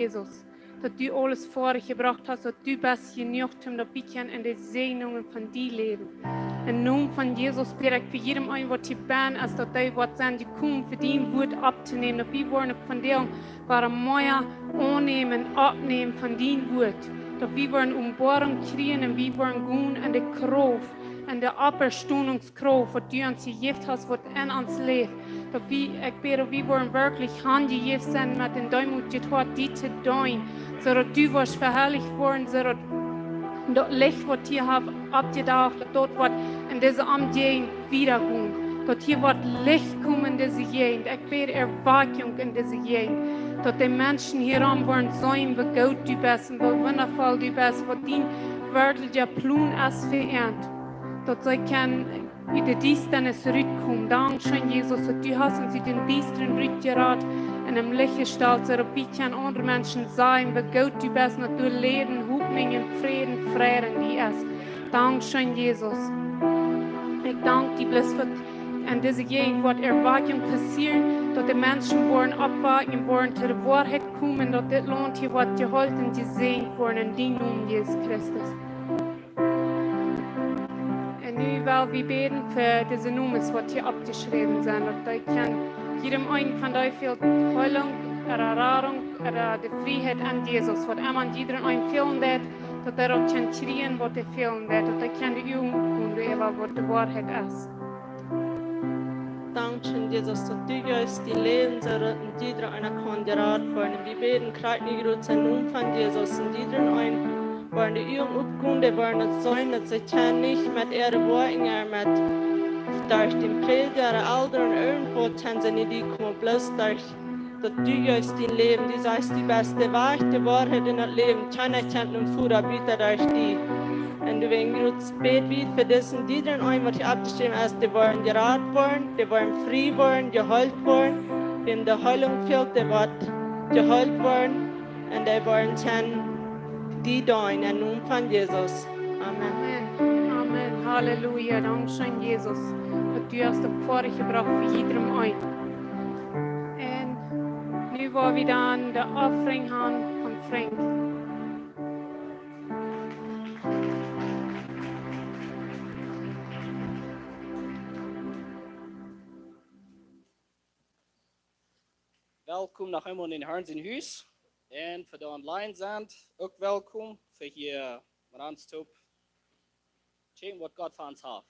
Jesus, dass du alles vorgebracht hast, dass du bist genug, dass wir in die Segnungen von dir leben. Im Namen von Jesus bete ich für jedem ein, was hier bin, als dass die was sein, die kommen, für dein Wort abzunehmen, dass wir wollen von dir mehr annehmen, abnehmen von dein Wort. Dass wir wollen Umbohrung kriegen und wir wollen gehen in die Kraft, in der Auferstehungskraft, was du uns gegeben hast, was in uns lebt. Dass wir, ich bete, wir wollen wirklich handgegeben sein mit den Demut, die hat die zu tun, sodass du wirst verherrlicht worden, sodass das Licht, was hier abgedacht, dort wird in diese Amtgegend wiedergehen. Dort hier wird Licht kommen in diese Gegend. Ich bete Erwakjung in diese Gegend. Dass die Menschen hier am wollen sein, wie gut du bist und wie wundervoll du bist, was dein wirklicher Plan ist für ihn. Dass sie in die Dienstnis zurückkommen. Dankeschön, Jesus, dass du hast uns in den Diensten rückgerat in einem Licht gestellt, so dass wir andere Menschen sein, wie gut du bist, und dass du Leben, Hoffnung, Frieden, Frieden, die ist. Dankeschön, Jesus. Ich danke dir bloß für in dieser Gegend, was Erwakjung passieren, dass die Menschen wollen abwarten, wollen zu der Wahrheit kommen, dass das Land hier wird gehalten und gesehen worden in den Namen Jesus Christus. Und nu will wir beten für diese Nummern, die hier abgeschrieben sind, dass ich jedem einen von euch viel Heilung, Erfahrung, die Freiheit an Jesus, was immer jedem einen fehlen wird, dass auch kann kriegen, was er fehlen wird, dass die Augen öffnen, was die Wahrheit ist. Dankeschön, Jesus, dass du uns die Leben und jeder einer Kandidat vorne. Wir beten, kreuz nicht gut sein Namen von Jesus und jeder einen wollen die Augen aufgehen, die wollen es sein, dass sie nicht mit ihren Worten, mit durch den Prediger, Eldon und irgendwo Tansania, die kommen, bloß durch, dass du uns die Leben, die sagst die beste Wahrheit, die Wahrheit in das Leben, keiner kennt und Futter bietet durch die. Und du willst beten für diesen, die dann ein, was hier abgeschrieben ist, die wollen geraten worden, die wollen frei worden, geheilt worden, wenn die Heilung fehlt, die wird geheilt worden und die wollen dann die da in den Namen von Jesus. Amen. Amen. Amen. Halleluja. Dankeschön, Jesus. Und du hast das vorgebracht für jedem ein. Und nu wollen wir dann die Offering haben von Frank. Welkom nog eenmaal in Herrn zijn huis. En voor de online zijn, ook welkom voor hier met ons te checken wat God voor ons heeft.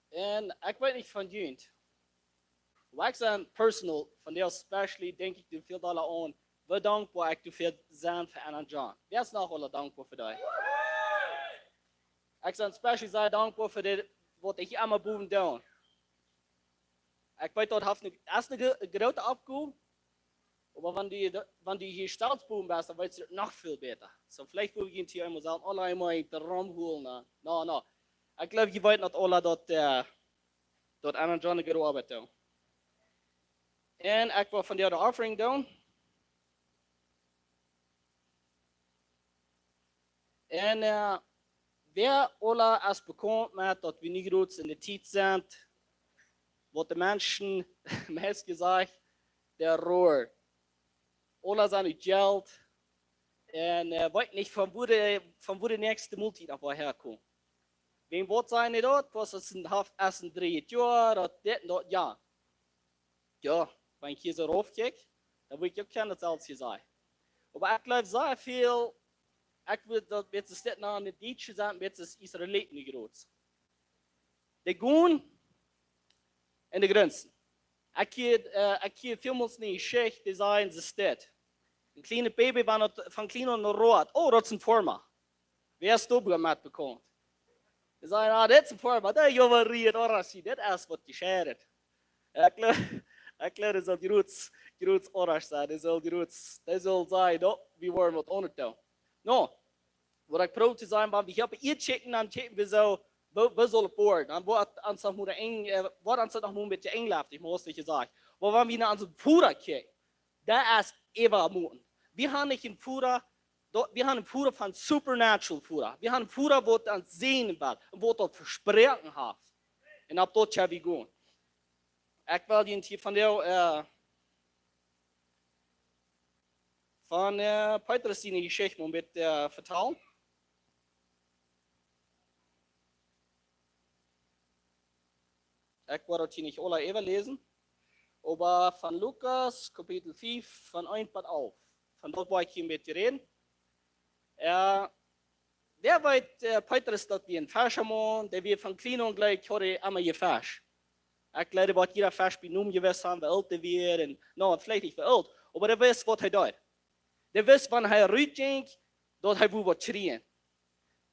En ik weet niet van jullie, maar ik zijn personal, van jou especially, denk ik veel dollar aan, wie dankbaar ik veel zijn voor Anna John. Wie is nog alle dankbaar voor dat? Ik zijn especially zeer dankbaar voor dit, wat ik allemaal boven doen. Ik weet dat het een grote opgave, maar wanneer die hier staatsboom bent, dan weet je het nog veel beter. So vielleicht wil je hier eenmaal zeggen, alle eenmaal de ram holen. Nou. Ik geloof je weet niet alle dat Anna John een grote arbeid doen. En ik wil van jou de offering doen. En wer alle is bekend met dat we niet groot in de tijd zijn, wat de mensen, meest gezegd, der Rohr. Alle zijn uit geld. En weet niet van wo de nächste Multi nog wel herkomt. Wem wat zijn die dat? Was het een 3 jaar, dat dit en dat, ja. Ja, wenn ich hier so raufkijk, dann will ich auch kennen, das alles gesagt. Aber ich glaube sehr viel, ich will das jetzt nicht an die Deutschen sagen, jetzt ist Israeliten nicht groß. Die gehen in die Grenzen. Ich hier vielmals nicht Geschichte, die sagen, sie steht. Ein kleines Baby war von klein und rot. Oh, das ist ein Former. Wer ist da mitbekommen? Die sagen, das ist ein Former, der Joveriert, oh, das ist was geschert. Ich glaube, das soll groß orange sein, das soll sein, wir wollen was anderes tun. No, wat ik probeer te zijn, we hebben hier checken, dan checken we zo, we zullen voor. Dan wordt ons nog een beetje engelachtig, moest ik zeggen. Maar wanneer we naar onze Führer kijken, dat is even moeten. We hebben niet een Führer, we hebben een Führer van supernatural Führer. We hebben een Führer, wat ons zien wil, wat dat verspreken heeft. En op dat gaan we gaan. Ik wil je hier van jou Van Petrus zijn Geschichte een beetje vertalen. Ik word het hier niet alle even lezen. Aber van Lukas, Kapitel 5, van 1 tot 11. Van dat wil ik hier een beetje reden. Der weet Petrus dat we een vers hebben, der wir van klein und gleich horen allemaal je vers. Ik leide wat jeder vers benoemt geweest haben, wie alt er weer, en nou, vielleicht nicht wie alt, aber der weiß, was er doet. Der weiß, wann er rausging, dat hij wil wat schreien.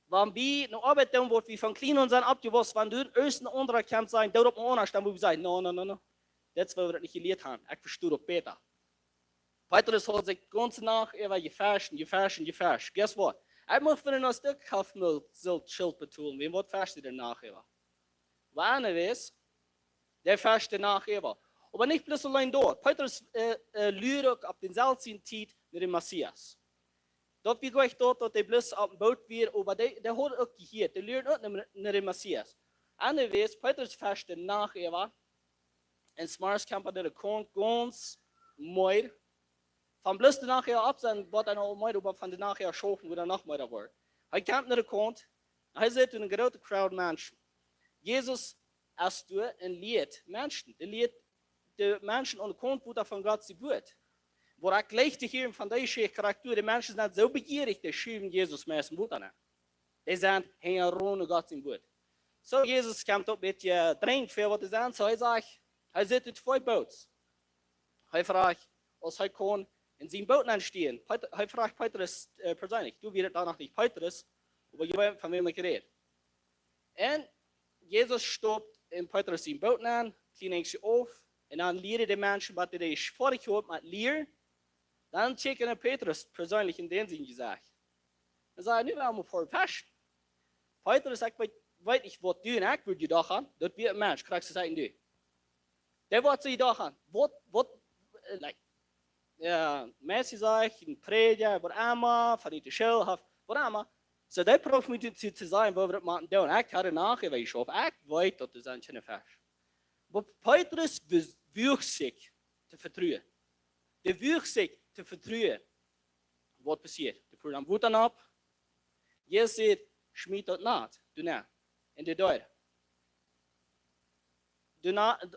Wanneer we naar arbeid doen, wordt we van klein und zijn abgewusst, wanneer du eerst een andere kant zijn, dat op een andere staan, wo we zeggen, no. Dat is wat we niet geleerd hebben. Ik verstehe dat beter. Petrus hat sich ganz nach gefasst. Guess what? Ich muss für ein Stück kaufen, so Schild betonen. Wem wird fast danach? Wann ist der fast danach? Aber nicht bloß allein dort. Petrus lügt auf den selben Zeit mit dem Messias. Dort wie ich dort, dass der bloß auf dem Boot wird, aber der hat auch gehört. Der lügt auch mit dem Messias. Anders Petrus fast danach. En smars kampen de kont ganz mooi. Van blus de nachher ab zijn, wat en al mooi op van de nachher schoven, hoe dan nog mooi wordt. Hij kampt naar de kont. Hij zit in een grote crowd mensen. Jezus als du en leert mensen. De mensen aan de kont wordt van God zijn woord. Waar ik leeg te hier van deze karakter, de mensen zijn zo begierig, die schuiven Jezus met zijn woord aan. Die zijn heen rond God zijn woord. Zo Jezus komt op met je drink veel wat is aan, zo hij zegt. Hij zit in 2 boten. Hij vraagt, als hij kon in zijn boot aanstehen. Hij vraagt Petrus persoonlijk. Du weet danach niet Petrus, maar je weet van wem ik red. En Jezus stopt in Petrus zijn boot aan, klein ze op, en dan leren de mensen wat hij is vorig jaar met leer. Dan checken naar Petrus persoonlijk in den zin gezegd. Dan zei hij, nu gaan we voor vast. Petrus, ik weet niet wat doen, ik wil je dag aan, dat weer een mens, krijg ze zeggen doen. Der wordt ze dag aan. Mensen zeggen, een prediger, wat allemaal, van die schil, wat allemaal. So, dat proeft me te zeggen, wat we dat moeten doen. Ik had het nagewezen, of ik weet dat het zijn geen vers. Maar Petrus bewoog zich te vertrouwen. De bewoog zich te vertrouwen. Wat passiert? De voert dan woed aan op. Je zegt, schmied dat naad. Doe na. En de deur.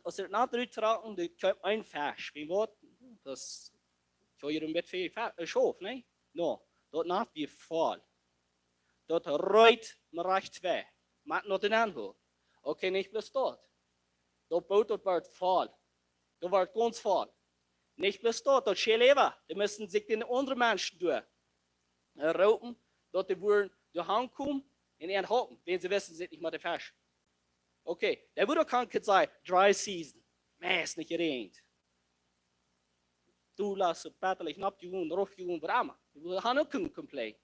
Als er not uittragen, dan komt een vers. Wie wat? Dat kan je een beetje veel schof, nee? No, dat not wie vol. Dat ruit maar recht weg. Maakt nog een aanhoor. Oké, niet plus dat. Dat boot dat wordt vol. Dat wordt ganz vol. Niet plus dat scheel even. Die müssen zich den andere mensen doen. Ropen, dat die woorden door hand komen en een houden. Wenn ze wissen, zit niet met de vers. Okay, der würde kann sagen, dry season. Meist nicht geregnet. Du lass het patelijk nap doen, rof doen, brama. We gaan ook kunnen complain.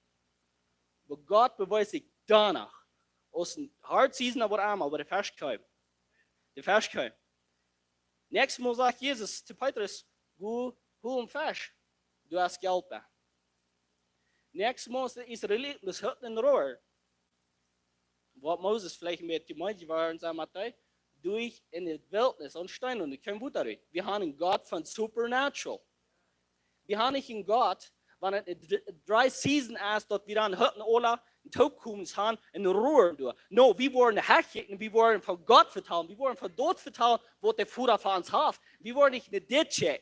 Maar God bewijst zich danach. Als een hard season aber aber der Vers kommt. Der Vers kommt. Nächstes Mal sagt Jesus zu Petrus, hol ein Vers. Du hast Geld da. Nächstes Mal ist der Israelit, das hört ein Rohr. Wat Moses vielleicht mit gemeint war, sagt Matthäus, durch in der Wildnis und Stein und kein Wut darin. Wir haben einen Gott von Supernatural. Wir haben nicht einen Gott, wenn es eine dry season ist, dass wir dann hörten Ola, ein Taubkums haben, ein Rohr durch. No, wir wollen herkicken, wir wollen von Gott vertrauen, wir wollen von dort vertrauen, wo der Futter für uns hat. Wir wollen nicht eine Ditche.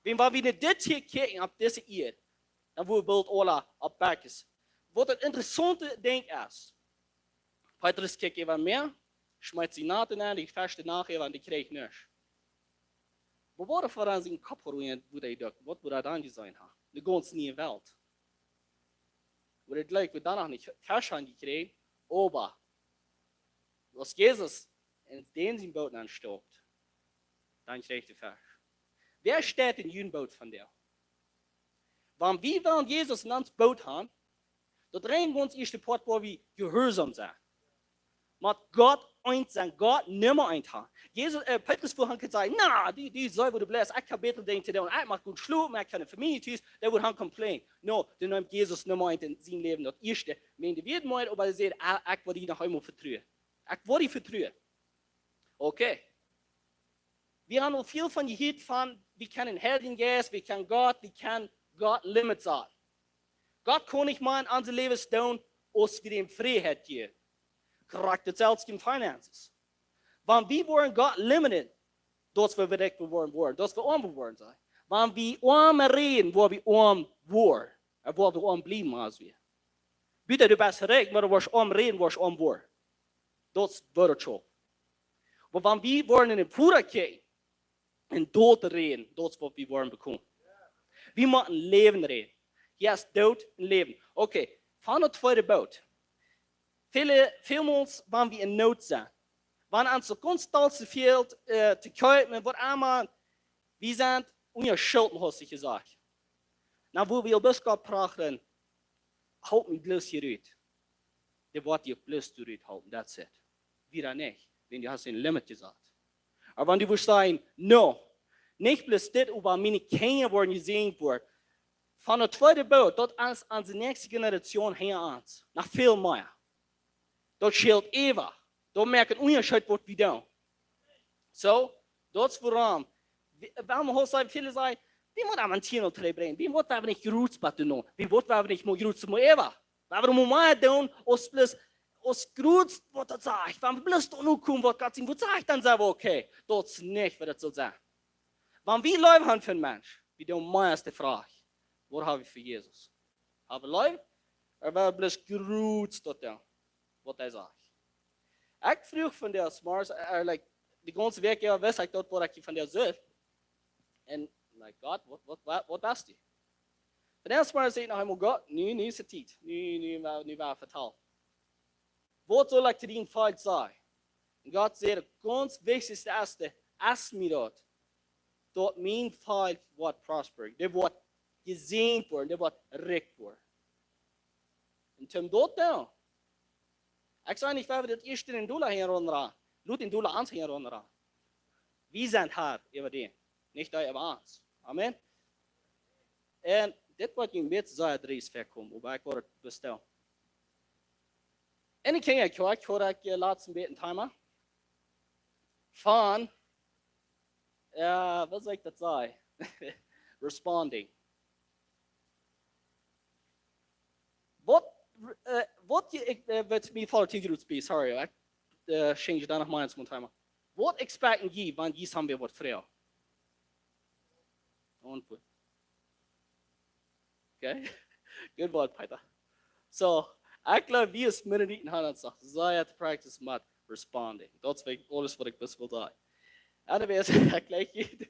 Wenn wir eine Ditche kicken auf diese Erde, dann will Bild Ola auf Berges. Was das interessante Ding ist, Petrus kijkt even meer, schmeißt sie Naten an, die feste nachher an die kreeg niks. Maar wat er voor aan zijn kop geroeid, wat moet hij dan zijn? De ganze nieuwe wereld. Wat het lijkt, we dan nog niet vers aan gekregen, aber als Jezus in den zijn boot aanstoopt, dan krijgt hij vers. Wer steht in jullie boot van der? Wanneer wie willen Jezus in ons boot gaan, dat rein ons eerste part waar we gehoorzaam zijn. Maar God eint zijn, God nimmer eint haar. Petrus voor han kan zeggen, nah, die zou worden blessed. Ik heb beter dingen te doen. Ik mag goed slopen, ik kan een familie thuis. Dat wordt han complain. No, dan neemt Jezus nimmer eint in zijn leven. Dat eerste, meende weer mooi, maar hij zegt, ik wil die nog eenmaal vertrouwen. Ik wil die vertrouwen. Oké. We hebben al veel van gehoord van, we kunnen Heldengeest, we kunnen God, we kunnen Gott limits an. Gott kann nicht mal in unser Leben stellen, als wir ihm Freiheit geben. Korrekt, hetzelfde in finances. Wann wir wollen Gott limiten, dat we bedekt worden, dat we arm worden zijn. Wann wir arm reden, wo wir arm worden, wo wir arm bleiben als wir. Bitte du bist recht, maar du wirst arm reden, wirst arm worden. Dat wordt zo. Maar wann wir wollen in den Pura gehen, in dood reden, dat is wat we worden bekommen. Wir müssen Leben reden. Hier ist dood en Leben. Okay, van het tweede boot. Vielmals, wann wir in Not sind, wann uns so konstant zu viel zu kaufen, was einmal, wir sind unter Schulden, hast du gesagt. Na, wo wir bis Gott praten, halt mich bloß hier uit. Der wird dir bloß hier uit halten, that's it. Wieder nicht, denn du hast ein Limit gesagt. Aber wenn du willst sagen, no, nicht bloß das, über meine Kinder worden gesehen worden, von der zweiten Boot, dort uns an die nächste Generation her ans, nach viel mehr. Dat scheelt ewig. Dat merkt een onderscheid wat we doen. So, dat is waarom. Waarom hebben viele zeggen, wie moet aan een tienel brengen? Wie moet we niet groetsbad doen? Wie moet we niet meer groetsen? Maar ewig. Waarom moet we doen als plus als groets wat dat zegt? Waarom plus toch nu komen wat gaat zien? Wat zegt dan zeggen we oké? Dat is niet wat het zal zijn. Wanneer we leven hebben voor een mens, we doen meest de vraag. Wat hebben we voor Jezus? Hebben we leven? Of hebben we plus groets tot doen? Wat hij zegt. Ik vroeg van de smars, like, de ganze week ja wist ik dat wat ik van de zegt. En, like, God, wat best je? Van de smars zei ik nog eenmaal, God, nu is het tijd. Nu waar vertel. Wat zal ik te die volk zeggen? En God zei, het ganz wichtigste is, ask me dat mijn volk wordt prosper. Die wordt gezegend worden, die wordt rijk worden. En toen dat dan. Ik zei niet waar we dat eerst in Dola heen ronderen. Laat in Dola ans heen ronderen. We zijn haar over die. Niet hij over ons. Amen. En dit wordt een beetje zo uit Reis verkomen. Maar ik word het besteld. En ik ging ik hoor ik je laatste beetje timer. Van, wat zou ik dat zeggen? Responding. Wat je, met me politiek roet bij, sorry, ik change daar nog maar eens timer. Wat expecten je, wanneer je samen wordt vrij? Onvoet. Okay, good word, Peter. So, ik geloof, wie is midden niet in handen zegt, zij het practice met responding. Dat is alles wat ik best wil zeggen. Anyways, ik like je,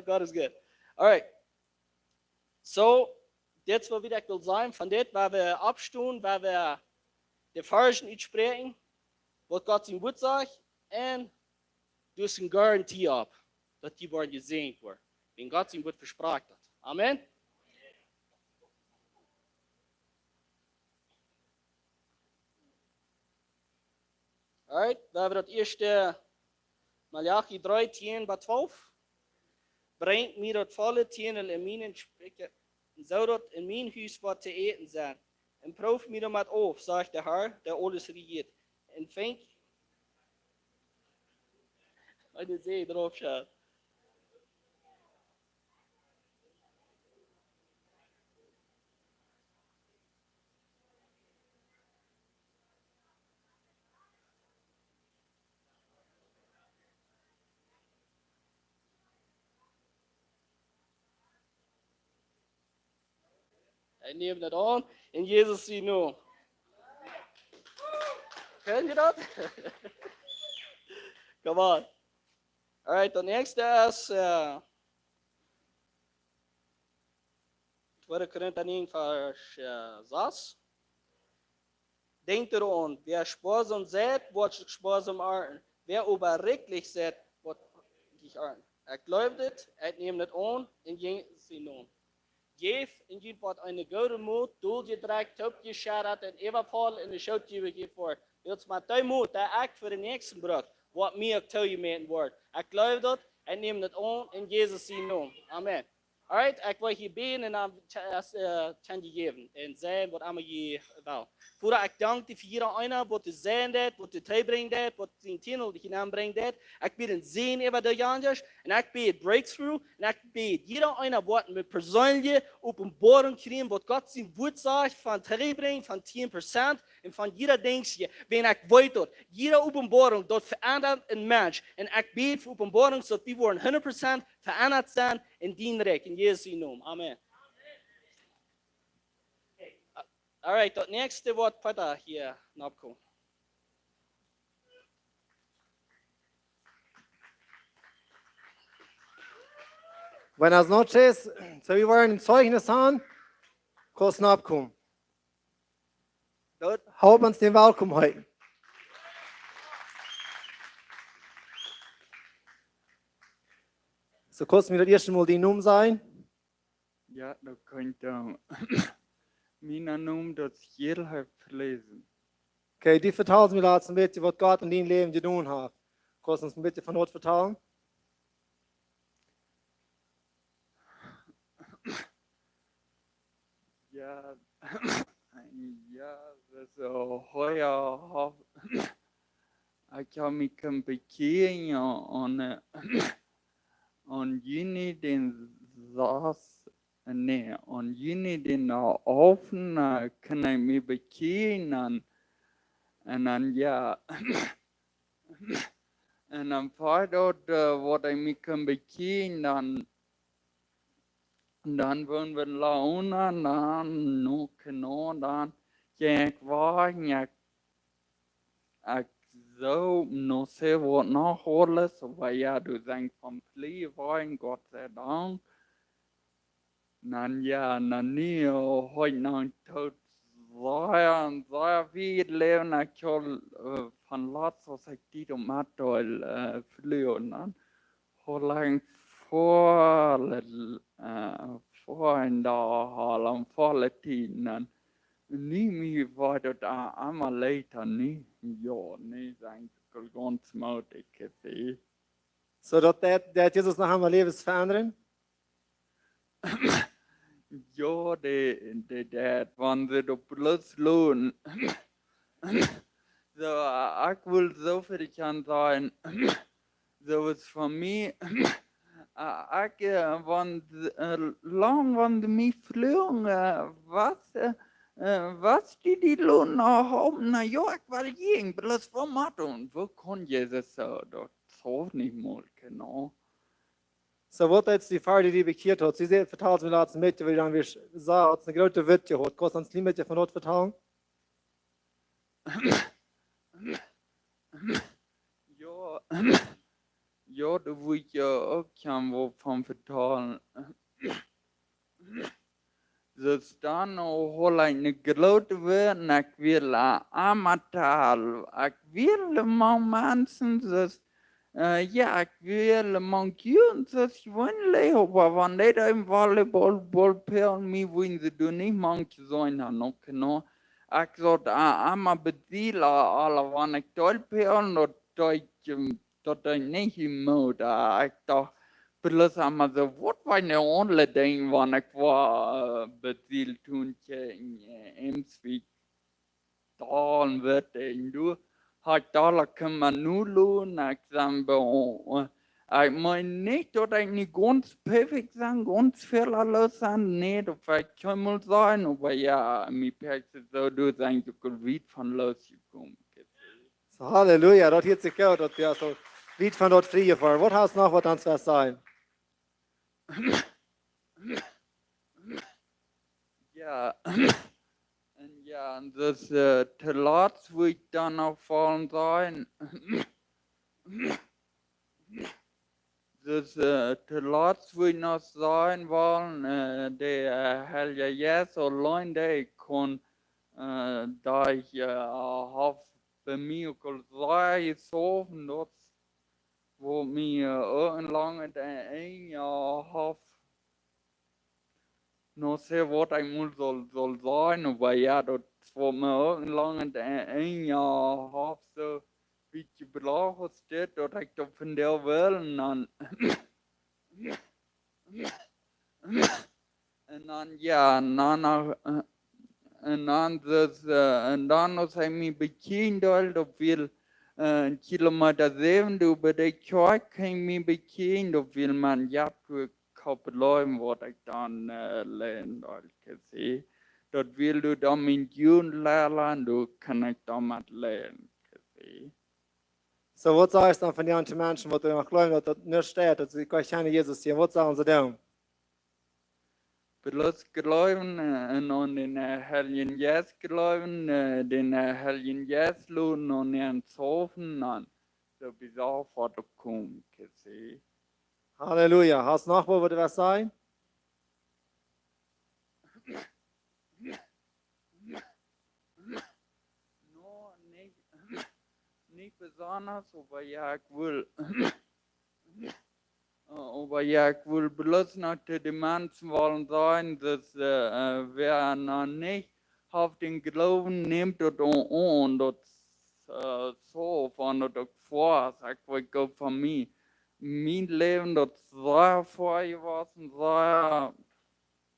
God is good. Alright. So, dit is wat ik wil zeggen, van dit waar we opstaan, waar we de Versen uitspreken, wat God zijn woord zegt, en dus een garantie op, dat die worden gezegend worden. En God zijn woord verspraakt dat. Amen. Alright, we hebben dat eerste Malachi 3, 10 bij 12. Brengt mij dat volle tienel in mijn spreken, zodat in mijn huis wat te eten zijn. En proef mij er met op, zegt de Heer, der alles regiert. En vink. Wat je zee erop staat. Hij neemt het aan in Jezus' naam. Ken je dat? Come on. Alright, de nächste is 2 Korinther 9, vers 6. Denkt eran, wer sparsam sät, wird sparsam ernten. Wer aber reichlich sät, wird reichlich ernten. Glaubt het, neemt het aan in Jezus' naam. Geef en je wordt een goede moed, doel je direct, top je schadat en evenval en de schoot je weer voor. Dat is maar die moed, dat ik voor de nächste brug, wat meer toe je meten wordt. Ik geloof dat en neem het aan in Jezus' naam. Amen. Alright, ik wil je benen en dan kan je geven. En zijn wat allemaal je wel. Vader, ik dank je voor iedereen einer, wat te zijn dat, wat te terugbrengen dat, wat te intendel die je aanbrengt dat. Ik bid een zin over de janders. En ik bid breakthrough. En ik bid iedereen einer wat met persoonlijke openbaring krijgen, wat God zijn woord zegt van terugbrengen van 10%. En van jeder denkje, ben ik weet dat. Jede openbaring, dat verandert een mens. En ik bid voor openbaring, zodat we worden 100% veranderd zijn in die rijk. In Jezus' naam. Amen. Alright, dat nächste wordt Peter hier napkomen. Buenas noches. So wir wollen ein Zeugnis haben. Kurz nachkommen. Dort houdt uns den welkom heute. So kurz mir das erste Mal die Nummer sein. Ja, dat könnte mijn naam dat heel heeft verlezen. Okay, die vertellen mir laatst ein bisschen, was Gott in dein Leben getan hat. Kannst du uns ein bisschen von dort vertellen? Ja, ja, so heuer ik heb me kunnen bekeren en jene den saß, nee, en jene den da offen kan ik me bekeren en dan ja, en dan voordat wat ik me kan bekeren dan wonen we launa, dan nog genoeg, dan ik waar ik zo nog ze wat nog alles, maar ja, du zijn van vliegen waren, God sei Dank. Dan ja, dan nu heute nog tot sehr viel leven, ik al van laatst was ik die om met vliegen, dan hoe lang voor in de halen volle tiden. Nu meer wordt het allemaal later niet. Ja, nee, zijn het ganz moeilijk gezien. So dat Jesus nach einmal Lebens verändern. Ja, dat wanneer ze op plus loon. So, ik wil zoveel kan zijn. Zoals voor mij. Lang van de mij vlogen, was die loon hebben? Nou ja, ik wil geen, plus voor maken. Wo kon je dat zo? Dat hoeft niet moeilijk, no? So wat jetzt die Frau, die bekehrt hat, sie vertelt mir laatst mit, wie dann wir sagen, hat eine große Witze hat. Kannst du uns ein bisschen von dort vertellen? Ja. Ja, da wil ik je ook gaan wat van vertellen. Dus dan hol ik een grote woord en ik wil amateur. Ik wil mensen, dus ja, ik wil mensen, dus gewoon leren. Maar wanneer je een volleybal mee willen ze doen, niet mensen zijn dan nog genoeg. Ik zou allemaal bedienen, alle wanneer ik dolpeel, dat ik niet moet. Ik dacht, plus allemaal zo, wat was een andere ding, wanneer ik was bezield toen in Zweden. Dan werd ik nu, had ik maar nu doen, ik zei, ik meen niet dat ik niet ganz perfect zijn, ganz veel alles zijn, nee, dat ik kan moet zijn, maar ja, mijn perfect zo doen, zijn ik ook weit van losgekomen. So, Halleluja, dat heeft sich gehört, dat ja so weit von dort vrije voor. Wat hast noch wat ans was sein? Ja, en ja, dus te laat wil ik dan nog vallen zijn. Dus te laat wil ik nog zijn, want de hele jaar alleen dat ik kon, dat ik heb bij mij ook al zei, zo, dat wo mir irgendwann ein Jahr habe, noch sehr wat ich muss soll sein, aber ja, das wo mir irgendwann ein Jahr habe, so wie ich belaufen steht, dass ich da von der Welt an. dan ja, en dan zijn we bekend op veel kilometer 7 over de kerk kan we bekend op veel man ja kapelijn wat ik dan leen kan zien. Dat wil du dan in Juni leren, du kan ik dan met leen kan zien. So, was sagst du dann von den anderen Menschen, die du noch glauben, dass das nicht steht, dass sie gar keine Jesus sehen? Was sagen sie dann? Bloß glauben an den Heiligen Geist glauben, den Heiligen Geist lohnen und den Zofen an. So bis auch vor der kommt, gesehen. Halleluja. Hast du noch wo du was sagen? No, nicht besonders, aber ja, ich will. Aber ja, ich will bloß noch die Menschen wollen sagen, dass wer noch nicht auf den Glauben nimmt und das so von der vor, sagt ich Gott von mir. Mein Leben, das sehr vorgewachsen, sehr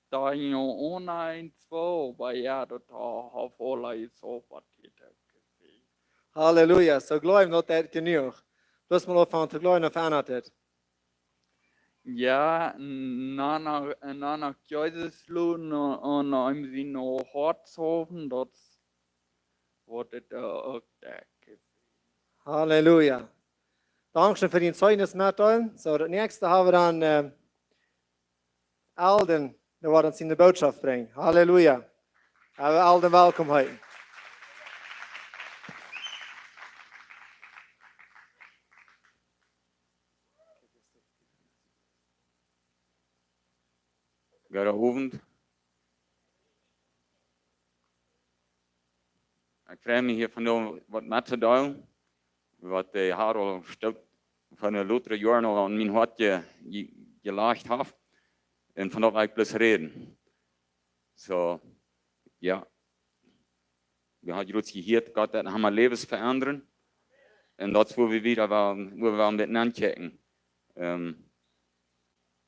da ich noch ohne ein, zwei, aber ja, das auf alle so vertieft. Halleluja. So, glauben, dass das genug. Bloß mal aufhören zu glauben, auf einer. Ja, nach Jesus lohnen und einem sie noch Hartzofen, das wurde da auch der. Halleluja. Dankeschön für die Zeugnis, Martin. So, das nächste haben wir dann Eldon, der wird uns in die Botschaft bringen. Halleluja. Aber Eldon, willkommen heute. Goedenavond. Ik vraag me hier vandaag wat met te delen. Wat de haar al een stuk van de latere jaren al aan mijn hart gelegd heeft. En vandaag wil ik plus reden. Zo, ja. We hebben iets gehoord, Gott dat mijn levens veranderen. En dat is waar we weer wel miteinander kijken.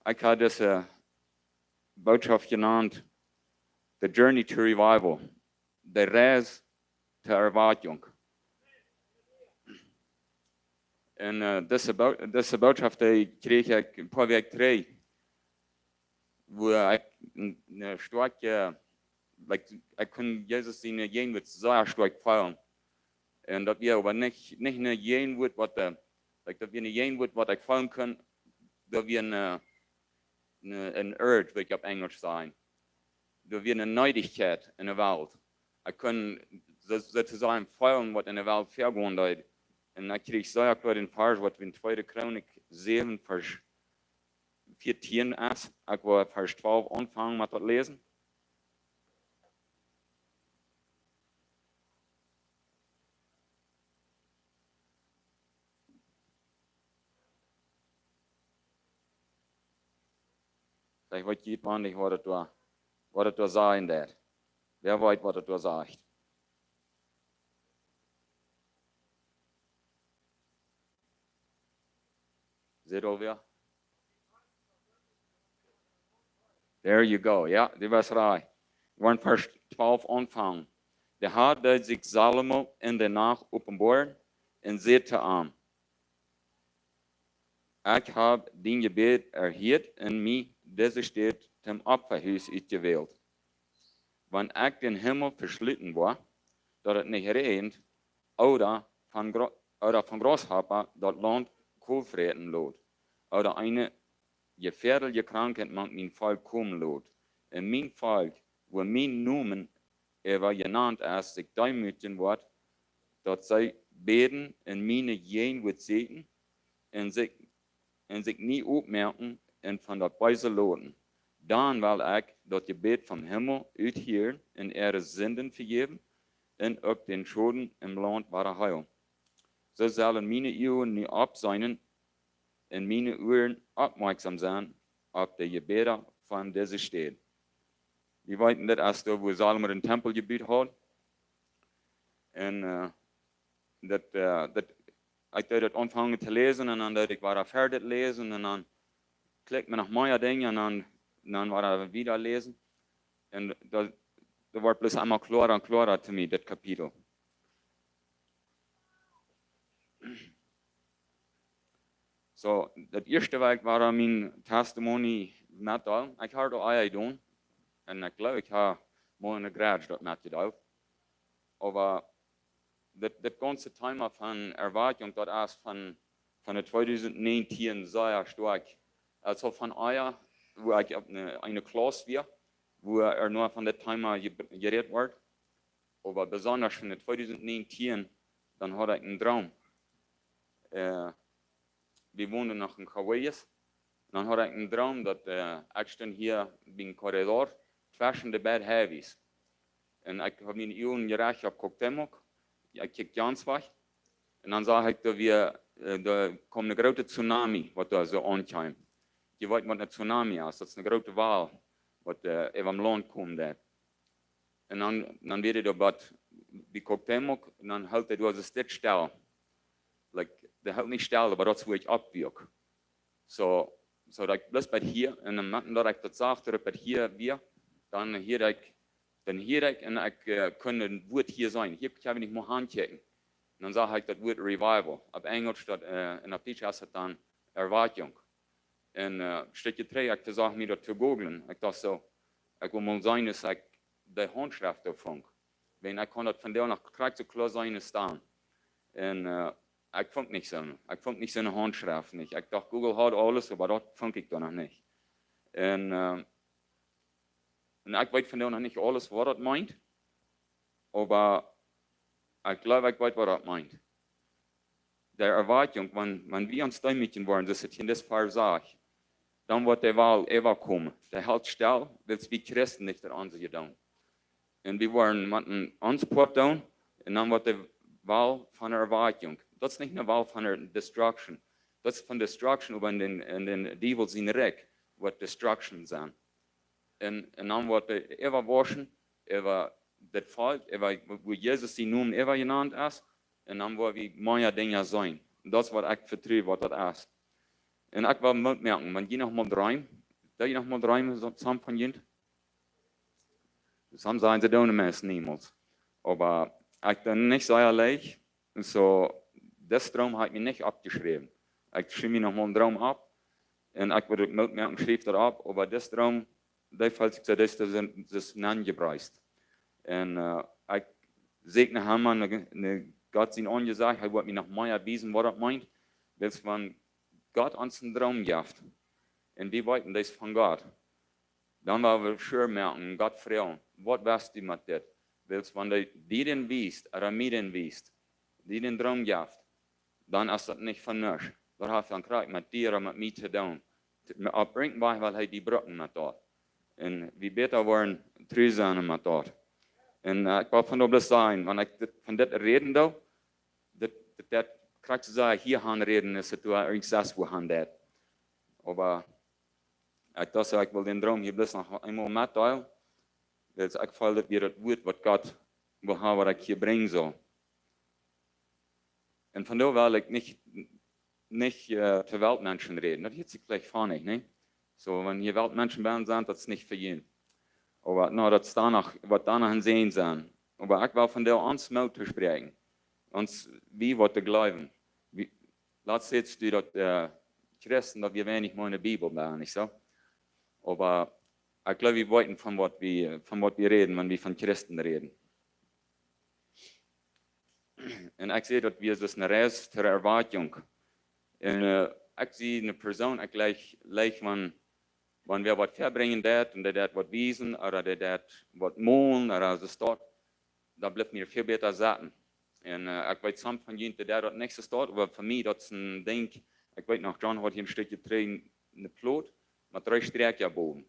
Ik had deze Botschaft genannt, The Journey to Revival, de Reis zur Erwakjung. En deze Botschaft kreeg ik een paar weken terug, waar ik een sterke, ik kon Jezus zien een wat zeer sterk vallen. En dat we aber niet een woord wat, dat we een woord wat ik vallen kan, dat we een urge, wil ik op Engels zijn. Er wird eine Neidigkeit in der Welt. Ich kann sozusagen feiern, was in der Welt vergehen ist. Und dann kriege ich sehr klar den Vers, was in 2. Chronik 7, Vers 14 ist. Ich will Vers 12 anfangen mit das lesen. Ich weiß nicht, was das da sein wird. Wer weiß, was das da sagt? Seht ihr wer? There you go. Ja, die was right. Wir wollen Vers 12 anfangen. Der Herr deed sich Salomo in der Nacht openbaar en zette aan. Ich habe den Gebet erhört und mich diese Stadt zum Opferhaus ausgewählt. Wenn ich den Himmel verschlitten war, dass es nicht regnet, oder von Grasshopper das Land kohlfreten lot, oder eine gefährliche Krankheit man mein Volk kommen lot. Und mein Volk, wo mein Namen genannt ist, sich demütigen wird, dass sie beten und meine Jen wird segnen und sich nie aufmerken und von der Beise loten. Dann will ich das Gebet vom Himmel uithören und ihre Sünden vergeben und auch den Schulden im Land wieder heilen. So sollen meine Ohren nie abseinen und meine Ohren aufmerksam sein auf die Gebete von dieser Stadt. Wir weiten das erst, wo Salomo den Tempel gebaut hat. Und ich habe angefangen zu lesen und dann ich war fertig lesen und dann klickt man nach neue Dinge und dann war er wieder lesen. En dat wordt plus allemaal klarer en klarer te mij, dat kapitel. So, dat eerste week was mijn testimony met al. Ik had al doen. En ik geloof, ik heb mooi in de garage dat met gedaan. Maar dat ganze Thema van Erwakjung, dat is van de 2019 sehr stark. Also von euer, wo ich auf eine Klasse war, wo nur von dem Thema geredet wird. Aber besonders von 2019, dann hatte ich einen Traum. Wir wohnen noch in Hawaii. Dann hatte ich einen Traum, dass ich stand hier im Korridor zwischen den beiden Heavies. Und ich habe mir die Augen gerecht, ich guckte ich kiek ganz weg. Und dann sah ich, da kommt eine große Tsunami, was da so ankommt. Je weet wat een tsunami is, dat is een grote wal, wat even am Land komt. En dan weet je dat wat, die kookt hem ook, en dan houdt hij door steeds stil. Like, de houdt niet stil, maar dat is hoe ik opwerk. So dat ik blijf bij hier, en dan maak dat ik dat zag, dat ik hier weer, dan hier ik, en ik kan het woord hier zijn. Hier kan ik niet meer handchecken. En dan zag ik dat woord revival. Op Engels, dat in op Deutsch is het dan Erwakjung. En stukje 3, ik verzocht me dat te googlen. Ik dacht zo, ik wil mal zijn dat ik de handschrift opvang. Want ik kon dat van daar nog krijg zo klaar zijn staan. En ik vond niet zo. Ik vond niet zo'n handschrift niet. Ik dacht, Google had alles, maar dat vond ik dan nog niet. En ik weet van daar nog niet alles wat dat meint. Maar ik geloof, ik weet wat dat meint. De Erwartung, wanneer we ons Steinmädchen waren, dat het in dit paar zag, dan wordt de Wahl even komen. De houdt stil, wil wie Christen niet aan zich doen. En we waren met ons pot doen, en dan wordt de Wahl van de Erwartung. Dat is niet een Wahl van de destruction. Dat is van destruction, maar in de duivel zijn rek, wat destruction zijn. En dan wordt de even waschen, even dat volk, even hoe Jezus die noemen, even genannt is. En dan worden we mooie dingen zijn. Dat is wat ik vertrouw wat dat is. En ik wil merken, wanneer je nog maar droomt, dat je nog maar droomt samen van je. Soms zijn ze doen de mensen niemand. Maar ik ben niet zo leeg. So, das droom heb ik me niet opgeschreven. Ik schreef me nog maar een droom op. En ik wil ook merken, schreef dat op. Maar das droom, dat valt ik zo, dat is aangebreist. En ik zegne hem aan Gott zijn ongesagt, hij wordt me nog meer bewijzen wat dat meint. Dus van Gott ons een droom geeft. En die weten dat van God. Dan willen we sure merken, Gott vragen, wat wist u met dit? Dus van die den wist, er mij den wist, die den droom geeft, dan is dat niet van ons. Dat heeft dan krijg met dieren met mij te doen. Opbrengt bij wel hij die brokken met dat. En wie beter worden, trouw zijn met dat. En ik wil van dat zijn, wanneer ik van dit reden doe, dat krijg je zeggen, hier gaan reden, is het waar ik zes hoe gaan dat. Maar ik dacht, ik wil den droom hier bloos nog eenmaal metteilen. Dus ik voel dat weer het woord wat God wil hebben, wat ik hier brengen zal. En vandaar wil ik niet te Weltmenschen reden. Dat heeft zich gleich van niet, nee? So, wanneer je Weltmenschen bent, dat is niet voor je. Maar nou, dat staan nog, wat daar nog een zin zijn. Maar ik wil vandaar ons moed te spreken. Ons wie wat te geloven. Laat steeds du dat Christen, dat we weinig meer in de Bibel zijn, niet zo? Maar ik geloof, we weten van wat we reden, wanneer we van Christen reden. En ik zie dat we dus een reis ter Erwakjung. En ik zie een persoon, ik lijk van, wanneer we wat verbrengen dat, en dat wat wijzen, of dat wat molen, of zo staat, dan blijft me veel beter zaten. En ik weet soms van jullie dat niet zo staat, maar voor mij dat is een ding, ik weet nog, John had hier een stukje trein in de ploot, met 3 streekjes boven.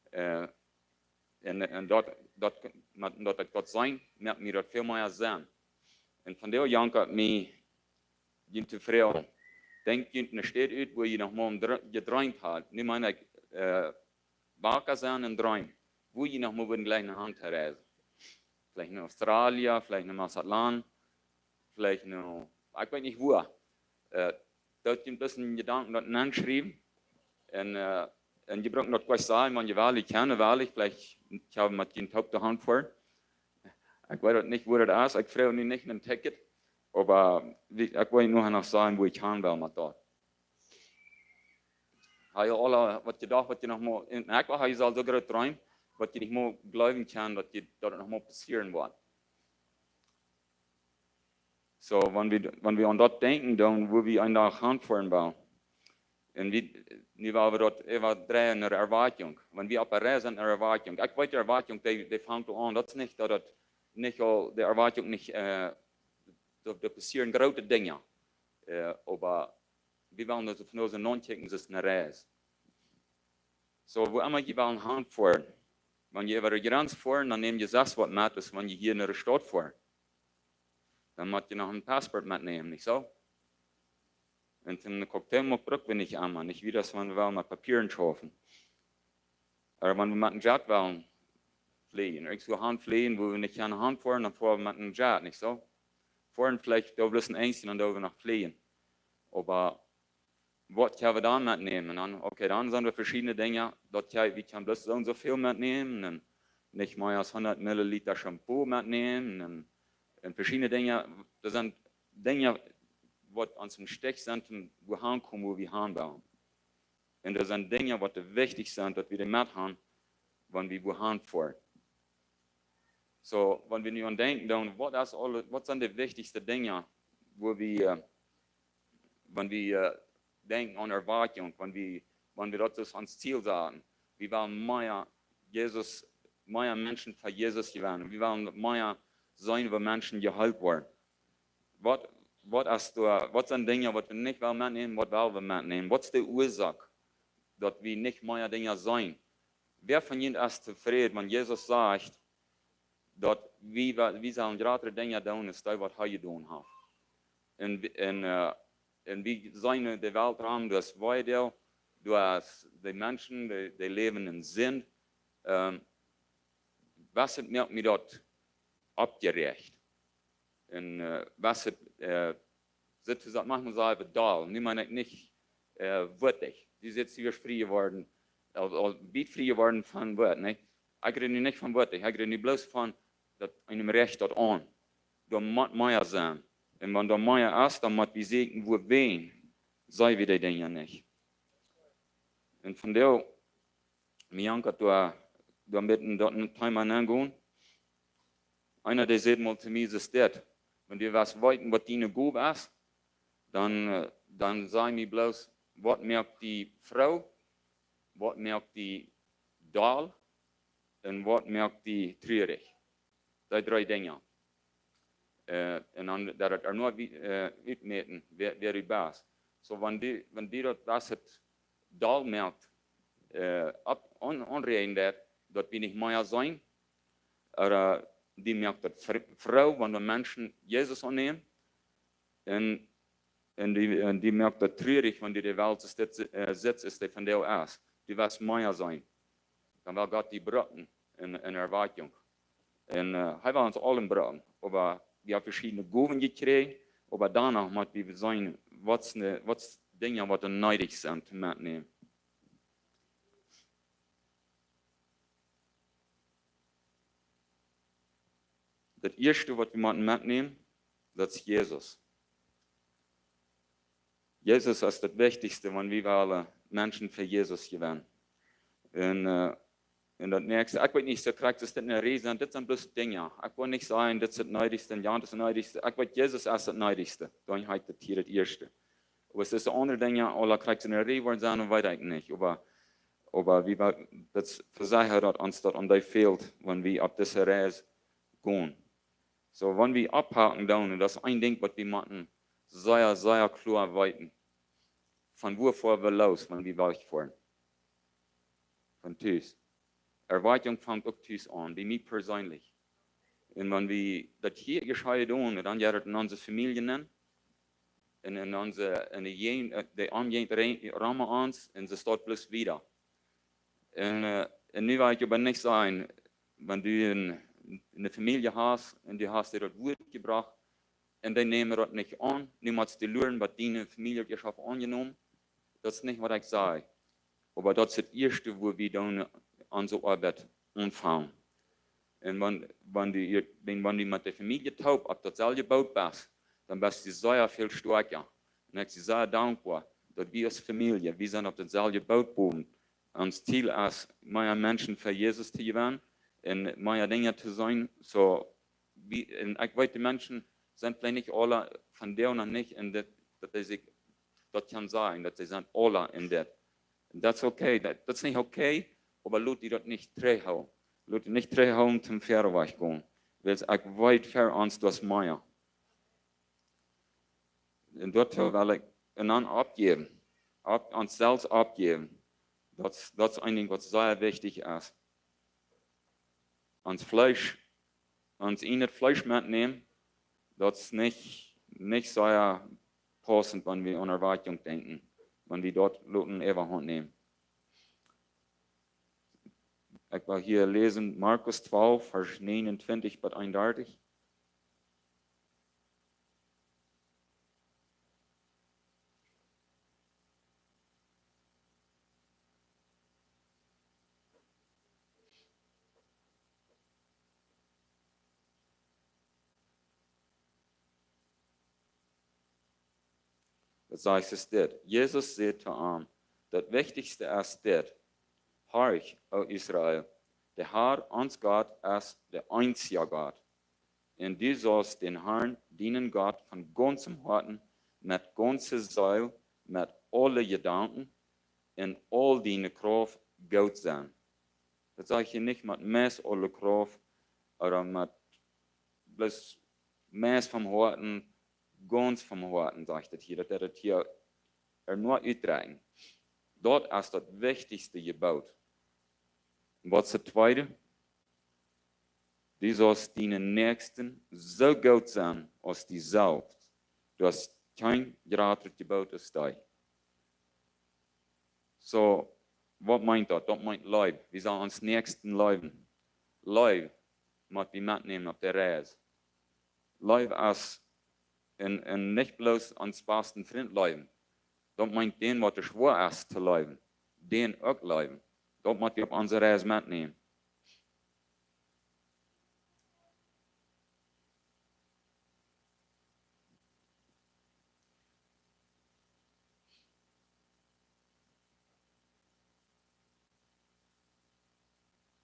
En dat ik dat zijn, merkt me dat veel meer zijn. En van daar jankert me je te vragen. Denk je een stad uit waar je nog maar gedroomd had. Nu meen ik, wakker zijn en droom. Waar je nog maar met een kleine hand reizen. Vielleicht in Australië, vielleicht in Mazatlán, vielleicht in, ik weet niet waar. Dat je een beetje Gedanken dat aanschrijven. En En je braucht nog quasi sagen, man, jawel, ich kenne wahrlich, vielleicht, ich habe mit den Top der Hand vor. Ich weiß nicht, wo das ist, ich freue mich nicht ein Ticket, aber ich will nur noch sagen, wo ich hin will mit dort. Habe je alle, wat je dacht, wat je nog maar, in ik wel, je al so gerade träumen, wat je nicht mehr glauben kann, dass das noch mal passieren wird. So, wenn wir an das denken, dann, wo wir einen Tag hinfahren wollen, und nu waren we dat even draaien naar de Erwakjung. Want we op een reis naar de Erwakjung. Ik weet de Erwakjung, die vangt aan. Dat is niet dat het niet al, de Erwakjung niet, er passieren grote dingen. Maar we willen dat van onze non-checken, dat is een reis. So, wo immer je willen hinfahren. Wenn je over de grens fahren, dann neem je 6 wat met, dus wenn je hier naar de stad fahren. Dan moet je nog een paspoort metnemen, niet zo? Und den Cocktail mag brück wenn ich einmal, nicht wie das, wenn wir mit Papieren schaffen. Aber wenn wir mit einem Jet wollen fliegen, irgendwo Hand fliegen, wo wir nicht an der Hand fahren, dann fahren wir mit einem Jet, nicht so? Fahren vielleicht, da bloß ein Einzelnen und da wir noch fliegen. Aber was können wir dann mitnehmen? Dann, okay, dann sind wir verschiedene Dinge, dort wir können bloß so und so viel mitnehmen, und nicht mehr als 100 Milliliter Shampoo mitnehmen, und verschiedene Dinge, das sind Dinge, was an zum Stich sind, wo wir hinkommen, wo wir hinbauen. Und das sind Dinge, die wichtig sind, dass wir die mithaben, wenn wir wohin fahren. So, wenn wir nun denken, dann, was sind die wichtigsten Dinge, wo wir, wenn wir denken an Erwakjung, wenn wir das ans Ziel sagen, wir wollen mehr Menschen für Jesus gewinnen, wir wollen mehr sein, wo Menschen geheilt werden. Was sind Dinge, was wir nicht mitnehmen, was wollen wir mitnehmen? Was ist die Ursache, dass wir nicht mehr Dinge sein? Wer von Ihnen ist zufrieden, wenn Jesus sagt, dass wir sollen gerade Dinge tun, ist das, was er getan hat? Und wir sein in der Weltraum, du hast weiter, du hast die Menschen, die leben in Sinn. Was hat mir dort abgerecht? Und was sozusagen manchmal sagen wir da, niemand nicht wörtlich. Die sind hier frei geworden, wie frei geworden von Wort. Ich rede nicht von wörtlich, ich rede nicht bloß von einem Recht dort an. Da muss mehr sein. Und wenn da mehr ist, dann muss wir sehen, wo wen, sei wir die Dinge nicht. Und von der, Mianka, du mitten dort ein Thema angehen. Einer, der sagt mal zu mir, ist das. Wenn wir was wollten, was deine Gabe ist, dann sagen wir bloß, was merkt die Frau, was merkt die Dahl und was merkt die Trierig. Die 3 Dinge. Und dann, dass er nur mitmeten, wer die Bass. So, wenn die das Dahl merkt, anreden, dass wir nicht mehr sein, oder die merkt das Frau, wenn die Menschen Jesus annehmen, und die merkt das traurig, wenn die Welt sitzt, ist die von der aus. Die wird mehr sein. Dann will Gott die brücken in Erwakjung. Und er will uns allen brücken. Aber wir haben verschiedene Gaben gekriegt, aber danach müssen wir sein, was Dinge, die neidig sind, mitnehmen. Das Erste, was wir mitnehmen, das ist Jesus. Jesus ist das Wichtigste, wenn wir alle Menschen für Jesus gewinnen. Und das Nächste, ich will nicht so kriegt, das ist eine Riesen, das sind bloß Dinge. Ich will nicht sagen, das ist das Neidigste, ja, das ist das Neidigste. Ich will Jesus ist das Neidigste. Dann hat das hier das Erste. Aber es ist andere Dinge, alle kriegt eine Riesen sein und weiter nicht. Aber das versichert uns, dass uns das fehlt, wenn wir auf diese Reise gehen. So, wenn wir abhaken dann, und das ist ein Ding, was wir machen, sehr, sehr klar weiten. Von wo fahren wir los, wenn wir wegfahren? Von Tüß. Erwartung fängt auch Tüß an, wie mich persönlich. Und wenn wir das hier gescheit tun, dann ja in unsere Familien nennen, und in die angehenden Rahmen uns, und es steht bloß wieder. Und nu will ich aber nicht sagen, wenn du eine Familie hast, und du hast dir das Wort gebracht, und die nehmen das nicht an, niemals die Lüren, was deine Familie geschafft angenommen. Das ist nicht, was ich sage. Aber das ist das Erste, wo wir dann an so Arbeit anfangen. Und wenn die mit der Familie taub auf das selbe Boot bist, dann bist du sehr viel stärker. Und ich bin sehr dankbar, dass wir als Familie, wir sind auf das selbe Boot bogen. Uns Ziel ist, mehr Menschen für Jesus zu gewinnen und mehr Dinge zu sein. So, und ich weiß, die Menschen sind vielleicht nicht alle von der und nicht, und dass sie sich das kann sein, dass sie sind alle in das. Und das ist okay, das ist nicht okay, aber Leute, die das nicht treffen. Leute, nicht treffen zum Erwakjung, weil es auch weit für uns das mehr. Und dort will ich einander abgeben, uns selbst abgeben. Das ist eigentlich, was sehr wichtig ist. Uns in das Fleisch mitnehmen, das ist nicht sehr passend, wenn wir an Erwartung denken, wenn wir dort Leuten Everhand nehmen. Ich will hier lesen, Markus 12, Vers 29 bis 31. Das heißt es dit. Jesus sagt zu ihm, das Wichtigste ist dit. Horch, o Israel, der Herr, uns Gott, ist der einzige Gott. Und du sollst den Herrn dienen Gott von ganzem Herzen, mit ganzer Seele, mit allen Gedanken, in all deine Kraft Gott sein. Das sage ich hier nicht mit Mess alle Kraft, oder mit bloß Mess vom Herzen, ganz vom Herzen, sagt das hier, dass das hier nur uitreichen. Dort ist das Wichtigste gebaut. Und was ist das Zweite? Du sollst deinen Nächsten so gut sein, als die selbst. Du hast kein Grad gebaut als dich. So, was meint das? Das meint Leib. Wir sollen uns Nächsten leben. Leib muss wir mitnehmen auf der Reise. Leib ist und nicht bloß ans besten Freund leben. Das meint den, was schwer ist zu leben. Den auch leben. Das muss wir auf unsere Reise mitnehmen.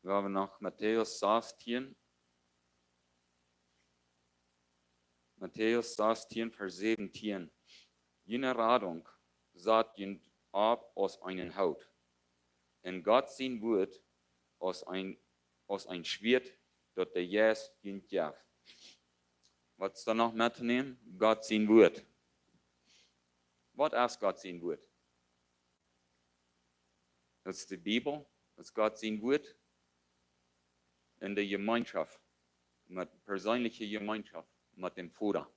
Wir haben nach Matthäus 16. Matthäus 16, Vers 17. Jene Radung sagt ihn ab aus einem Haut. Und Gott sein Wort aus ein Schwert, das der Jesus ihn gab. Was ist da noch mitzunehmen? Gott sein Wort. Was ist Gott sein Wort? Das ist die Bibel, das ist Gott sein Wort. In der Gemeinschaft, mit persönlicher Gemeinschaft, mit dem Vater.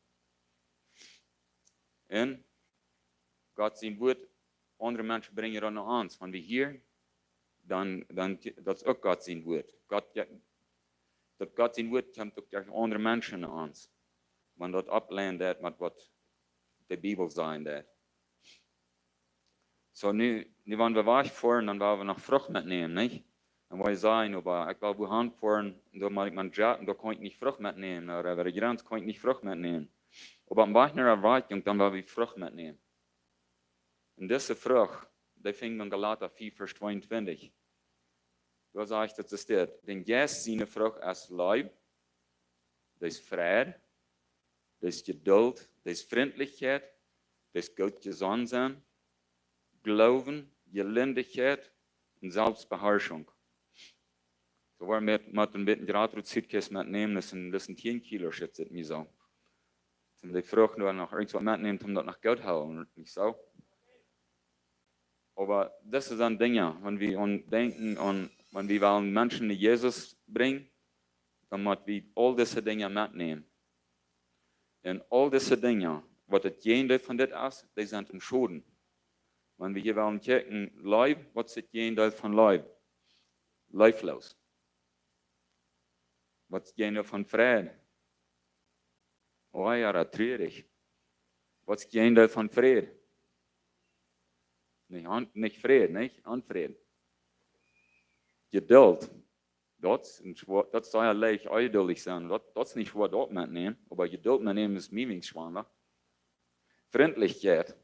Und Gott sein Wort, andere Menschen bringen dann noch ans. Wenn wir hier, dann das ist auch Gott sein Wort. Das Gott sein Wort kommt auch durch andere Menschen ans. Man dort ablehnt, mit was die Bibel sein wird. So, nu wenn wir wegfahren, dann wollen wir noch Frucht mitnehmen, nicht? Dann wollen wir sagen, aber ich will wohin fahren, da muss ich meinen Garten, da kann ich nicht Frucht mitnehmen, oder über die Grenze kann ich nicht Frucht mitnehmen. Aber am Weg nach Erwakjung, dann wollen wir Frucht mitnehmen. Und diese Frucht, die fängt man Galater 4, Vers 22. Da sagt das ist das. Denn jetzt seine Frucht ist Leib, das ist Friede, das ist Geduld, das ist Freundlichkeit, das ist gut Gesundsein, Glauben, Gelindigkeit und Selbstbeherrschung. So war mit ein bisschen Drahtrutzitkäse mitnehmen, das sind 10 Kilo, schätze ich mir so. Und die Frucht nur noch irgendwas mitnehmen, um das nach Geld zu hauen, nicht so. Aber das sind Dinge, wenn wir denken und wenn wir wollen Menschen in Jesus bringen, dann müssen wir all diese Dinge mitnehmen. Und all diese Dinge, was das Gegenteil von das ist, die sind im Schaden. Wenn wir hier wollen checken, Leib, was ist das Gegenteil von Leib? Leiblos. Was ist das Gegenteil von Friede? Oh ja, das traurig. Was ist das Gegenteil von Friede? Nicht Frieden, nicht? Unfrieden. Geduld. Dat zou ja leicht eindeutig sein. Dat is niet schwer dort mitnehmen, aber Geduld mitnehmen ist mir schwanger. Freundlichkeit.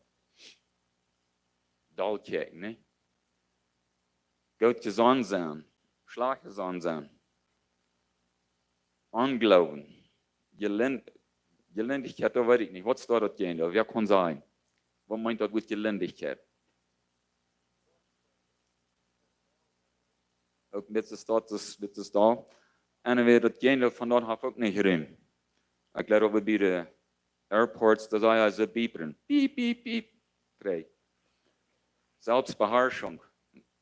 Dalkijken, ne? Goed gezond zijn. Schlag gezond zijn. Unglauben. Gelindigkeit, da weiß ich nicht. Was da das gehen? Wer kann sein? Was meint das mit Gelindigkeit? Ook dit is dat. En weer dat gehen van dat heb ik ook niet gereden. Ik let op bij de airports, dat zei ze pieperen. Piep, piep, piep. Vrij. Selbstbeherrschung.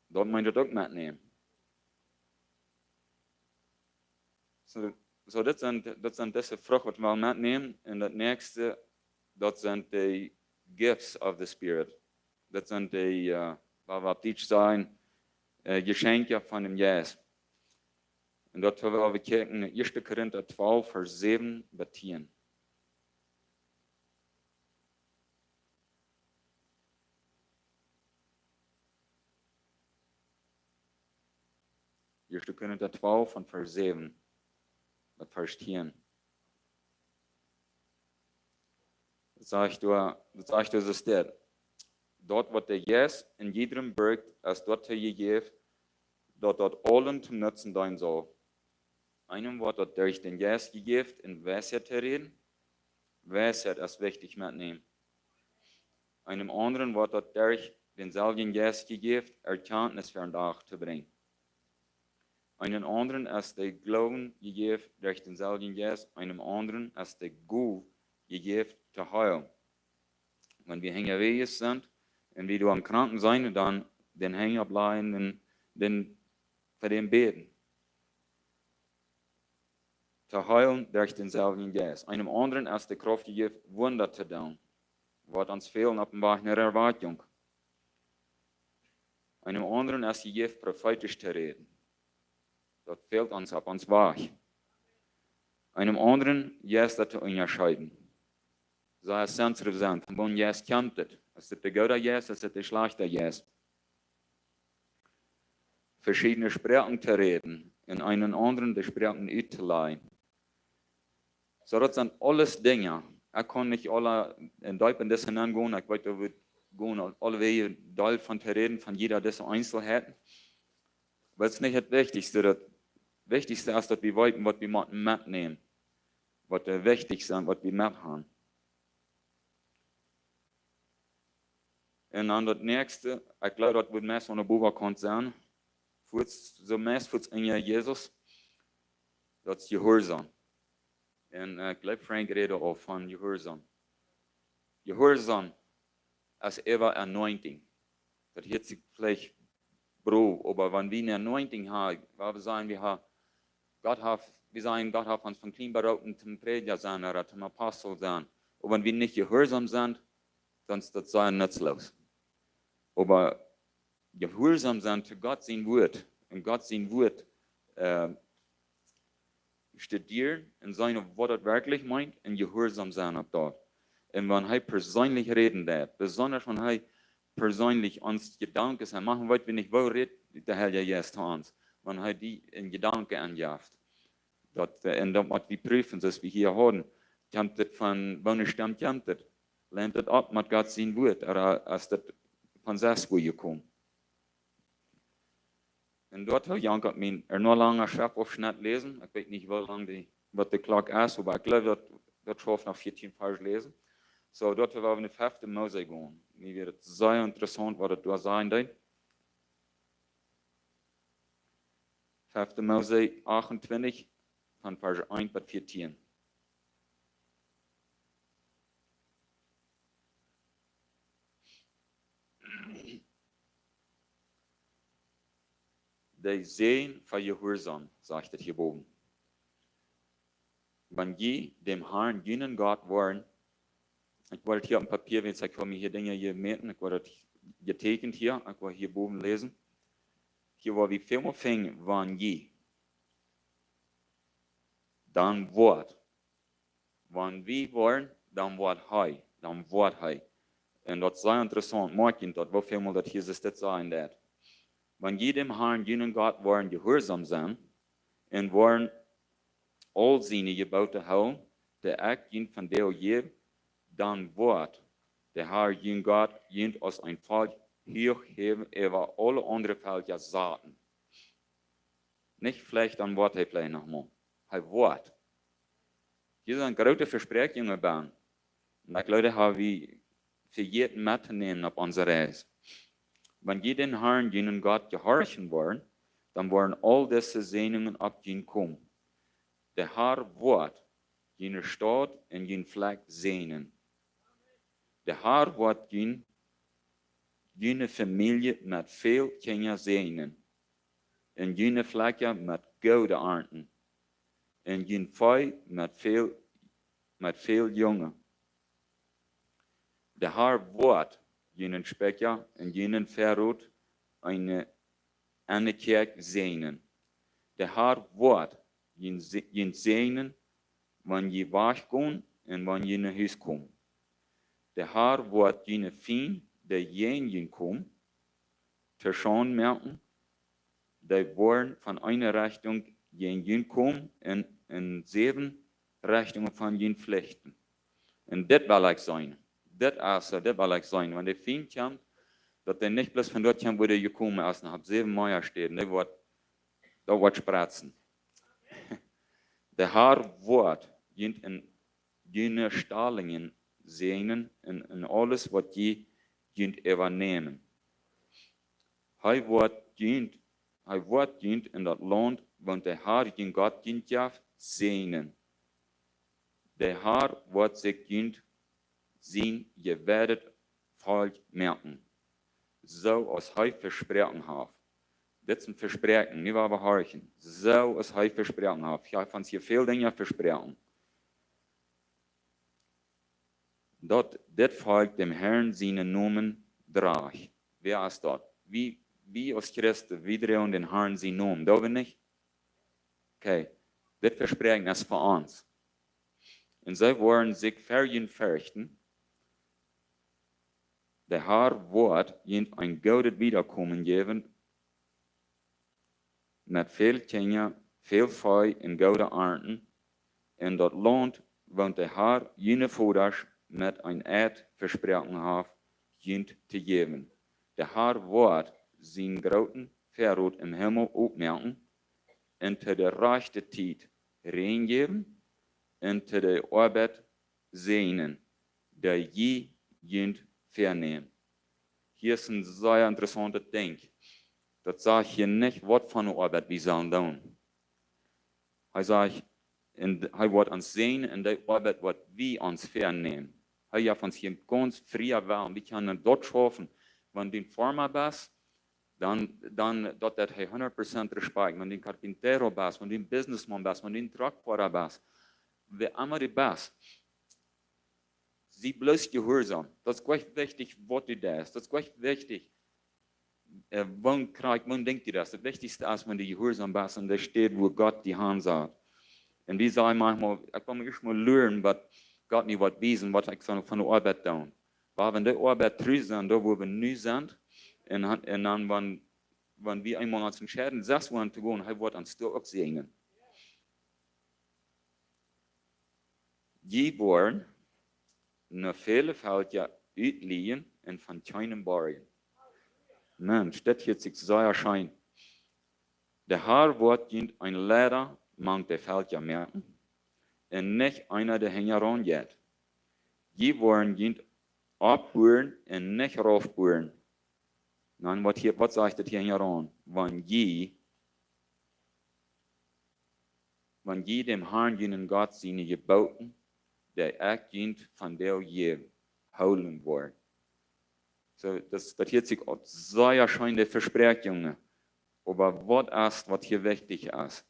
Dat meint dat ook mitnehmen. So, dat zijn deze vruchten wat we mitnehmen. En dat nächste, dat zijn de gifts of the Spirit. Dat zijn de, waar we op die zijn, Geschenke von dem Geist. Und dort wollen wir kijken, 1. Korinther 12, Vers 7 bis 10. Eerste Korinther 12 van vers 7 bis vers 10. Dat zegt dus is dit. Dort wat de Geest in jedem birgt, als dort er je geeft, dat allen zum Nutzen sein soll. Einem Wort, dat durch den Geist gegeben, in Weisheit zu reden, Weisheit als wichtig mitnehmen. Einem anderen Wort, dat durch denselben Geist gegeben, Erkenntnis für den Tag zu bringen. Einen anderen als der Glauben gegeben, durch denselben Geist, einem anderen als der Gut gegeben, zu heilen. Wenn wir hängen sind, und wie du am Kranken sein, dann den hängen bleiben und den für den beten. Zu heilen durch denselben Geist. Einem anderen als der Kraft gegeben, Wunder zu tun. Was uns fehlen, offenbar eine Erwakjung. Einem anderen als gegeben, prophetisch zu reden. Das fehlt uns ab uns wach. Einem anderen, yes, das zu unterscheiden. Sei es sensitiv sein, von wo yes kennt das. Ist das der gute yes, ist das der schlechte yes? Verschiedene Sprachen zu reden, in einen anderen die Sprachen auszuleihen. So, das sind alles Dinge. Ich kann nicht alle in Deutsch in das hineingehen, ich weiß, wir gehen alle Wege davon zu reden, von jeder dieser Einzelheiten. Aber es ist nicht das Wichtigste. Das Wichtigste ist, dass wir wissen, was wir mitnehmen. Was das Wichtigste ist, was wir mithaben. Und dann das Nächste, ich glaube, das wird meist von der Buba sein. So meist für in Jesus, das ist Gehorsam. Und ich glaube, Frank redet auch von Gehorsam. Gehorsam als ever Anointing. Das hört sich vielleicht Bro, aber wenn wir eine Anointing haben, weil wir sagen, Gott hat uns von klein beraten zum Prediger sein oder zum Apostel sein. Und wenn wir nicht gehorsam sind, dann ist das sein nutzlos. Aber gehorsam sein zu Gott sein Wort. Und Gott sein Wort studieren und sein, was das wirklich meint, und gehorsam sein ab dort. Und wenn er persönlich reden darf, besonders wenn er persönlich uns Gedanken machen, weil wir nicht wollen, redet der Herr ja jetzt zu uns. Wenn er die in Gedanken anjagt. Und was wir prüfen, dass wir hier haben, kommt das von, wann stammt, kommt das. Lernt das ab mit Gott sein Wort, oder als das von selbst gekommen. Und dort habe ich noch lange Schrift auf Schnitt lesen. Ich weiß nicht, wie lange was die Glock ist, aber ich glaube, das schafft nach 14 Vers lesen. So, dort haben wir in die 5. Mose gehen. Mir wird es sehr interessant, was das da sein wird. 5. Mose 28, von Vers 1 bis 14. Die Sehen von Gehorsam, sagt es hier oben. Wenn je dem Herrn dienen Gott wollen, ich wollte hier am Papier, wenn ich komme hier Dinge hier meten, ich wollte getekent hier, ich wollte hier oben lesen. Hier war wie viel fing, wann je. Dann Wort. Wann wir wollen, dann Wort hei, dann Wort hei. En dat is zeer interessant, maak je dat, hoeveel mal dat Jesus dit sagen dat. Wenn jedem Herrn, jenen Gott waren gehorsam zijn, en waren all seine Gebote houden, der ek jen van deel je, dan wordt der Herr jen Gott jen als ein Volk hochheben über alle andere Völker Saaten. Nicht vielleicht dann Wort hij vielleicht noch mal. Hij wordt. Hier sind große Versprechungen bei. Und ich glaube, haben wir für jeden mitnehmen auf unserer Reise. Wenn wir den Herrn, jenen Gott gehorchen wollen, dann wollen all diese Segnungen auf ihn kommen. Der Herr wird jene Stadt und jene Fleck segnen. Der Herr wird jene Familie mit viel Kinder segnen. Und jene Flecke mit Gold ernten. Und jene Vieh mit viel Jungen. Der Herr wird jenen Specker und jenen Verrot eine Kirche segnen. Der Herr wird jen segnen, wenn je wegkommen und wenn je nach Hause kommen. Der Herr wird jene Fien, der jen kommen, verschont merken, die wollen von einer Richtung jen kommen und in 7 Richtungen von jen flechten. Und das will ich sein. Das will ich sein. Wenn der Fien kommt, dass der nicht bloß von dort kommt, wo der gekommen ist, und hat 7 Meier steht, da wird spritzen. Der Herr wird in jene Stallingen segnen in alles, was die übernehmen. Er wird in das Land, wo der Herr den Gott darf, segnen. Der Herr wird sich sehen, ihr werdet Volk merken. So als er versprochen hat. Das ist ein Versprechen, nicht aber horchen. So als er versprochen hat. Ich habe uns hier viele Dinge versprochen. Das Volk dem Herrn seinen Namen tragt. Wer ist das? Wie als Christen wieder und den Herrn seinen Namen. Da bin ich. Okay. Das Versprechen ist für uns. Und sie wollen sich fürchten. Der Herr wird ihnen ein gutes Wiederkommen geben. Mit viel Kinder, viel Vieh und gute Ernten. In das Land, wo der Herr jene Vaters mit ein Eid versprochen hat, ihnen zu geben. Der Herr wird seinen großen Verrot im Himmel aufmerken und zu der rechten Zeit Regen geben und zu der Arbeit segnen, der je ihnen vernehmen. Hier ist ein sehr interessantes Ding. Das sage ich hier nicht, was von der Arbeit wir sollen tun. Er sagt, er wird uns sehen in der Arbeit, was wir uns vernehmen. Er hat uns hier ganz früher Wahl. Wir können dort schaffen, wenn du Farmer bist, dann dort hat er 100% Respekt. Wenn du ein Carpintero bist, wenn du ein Businessman bist, wenn du ein Truckfahrer bist, wer immer du bist, sie bloß gehorsam. Das ist gleich wichtig, was du da ist. Das ist gleich wichtig. Wann denkt ihr das? Das Wichtigste ist, wenn du gehorsam bist und da steht, wo Gott die Hand sagt. Und wir sagen manchmal, ich kann mir mal lernen, was Gott mir was wiesen, was ich von der Arbeit tun. Weil wenn die Arbeit drüben sind, da wo wir neu sind, und dann, wenn wir einmal uns entscheiden, das wollen zu gehen, wird uns da auch segnen. Die wollen noch viele Felder ausliehen und von keinem borgen. Mensch, das hat sich sehr erscheint. Der Herr wird ein Lehrer mang der Felder merken und nicht einer, der hingeran geht. Die wollen abburen und nicht raufburen. Nein, was sagt das hier hingeran? Wenn je dem Herrn jenen Gott seine Geboten, der echt von der je holen wollen. So, das hier sich sehr erscheinende Versprechungen. Aber was hier wichtig ist,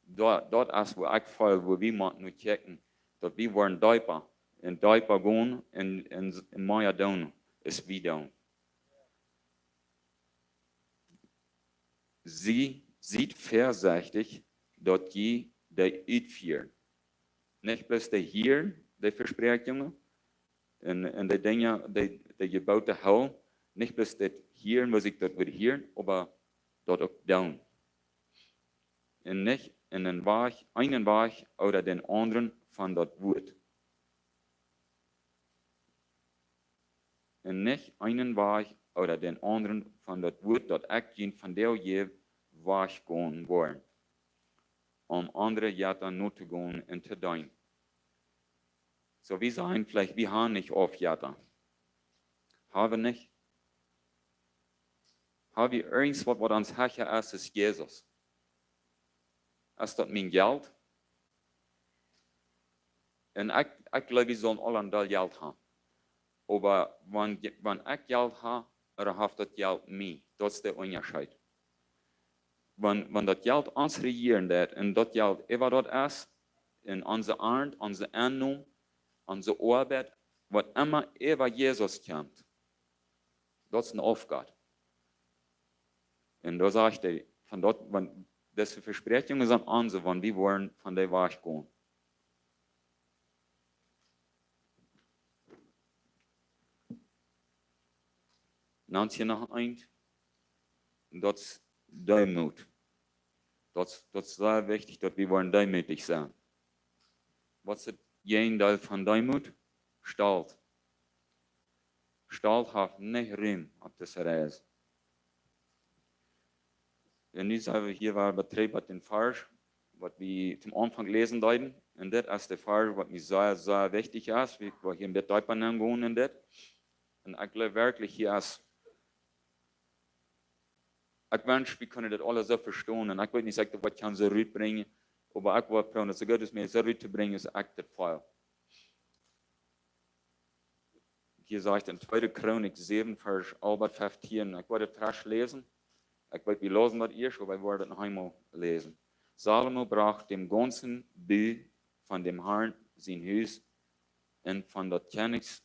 dort ist, wo ich fall, wo wir mal nur checken, dass wir wollen in Deiper gehen, in Maya down, ist wie down. Sie sieht vorsichtig, dass die ausführen. Nicht bloß die hier, die Versprechungen, En die dingen, die gebaute hou, nicht bloß das hier, was ich dort wieder hier, aber dort auch down. En nicht in den Weg, einen Weg oder den anderen von dort Wut. En nicht einen Weg oder den anderen von dort Wut, dort ich von der je Weg gehen wollen. Andere Jahre not zu gehen und zu dein. So wir sagen vielleicht, wir haben nicht oft Jahre. Haben wir nicht? Haben wir irgendwas, was uns Herr ist, ist Jesus. Ist das mein Geld? Und ich glaube, wir sollen alle ein Geld haben. Aber wenn ich Geld habe, oder hat das Geld mich? Das ist der Unterschied. Wenn das Geld uns regieren wird, und das Geld immer dort ist, in unserer Art, unsere Annahme, unsere Arbeit, was immer über Jesus kommt, das ist eine Aufgabe. Und da sage ich dir, von dort, wenn das Versprechungen sind unsere, wenn wir wollen von der Weg gehen. Nannt hier noch ein, das ist Demut. Das ist sehr wichtig, dass wir wollen demütig sein. Was ist ein Teil von Demut? Stolz. Stolz hat nicht Ruhm auf das Reis. Und jetzt haben wir hier betrieben den Vers, was wir zum Anfang lesen deuten. Und das ist der Vers, was mir sehr, sehr wichtig ist. Wir hier in der Deutschland wohnen. Und ich glaube wirklich, hier ist ich wünsche, wir können das alles so verstehen. Und ich will nicht sagen, was kann so Rüt bringen, aber ich will probieren, so gut es mir so Rüt zu bringen, ist echt der Fall. Hier sagt in 2. Chronik 7, Vers 15, ich werde das frisch lesen. Ich will, wir lesen das erst, aber ich werde das noch einmal lesen. Salomo brach dem ganzen Bü von dem Herrn sein Haus und von der Königs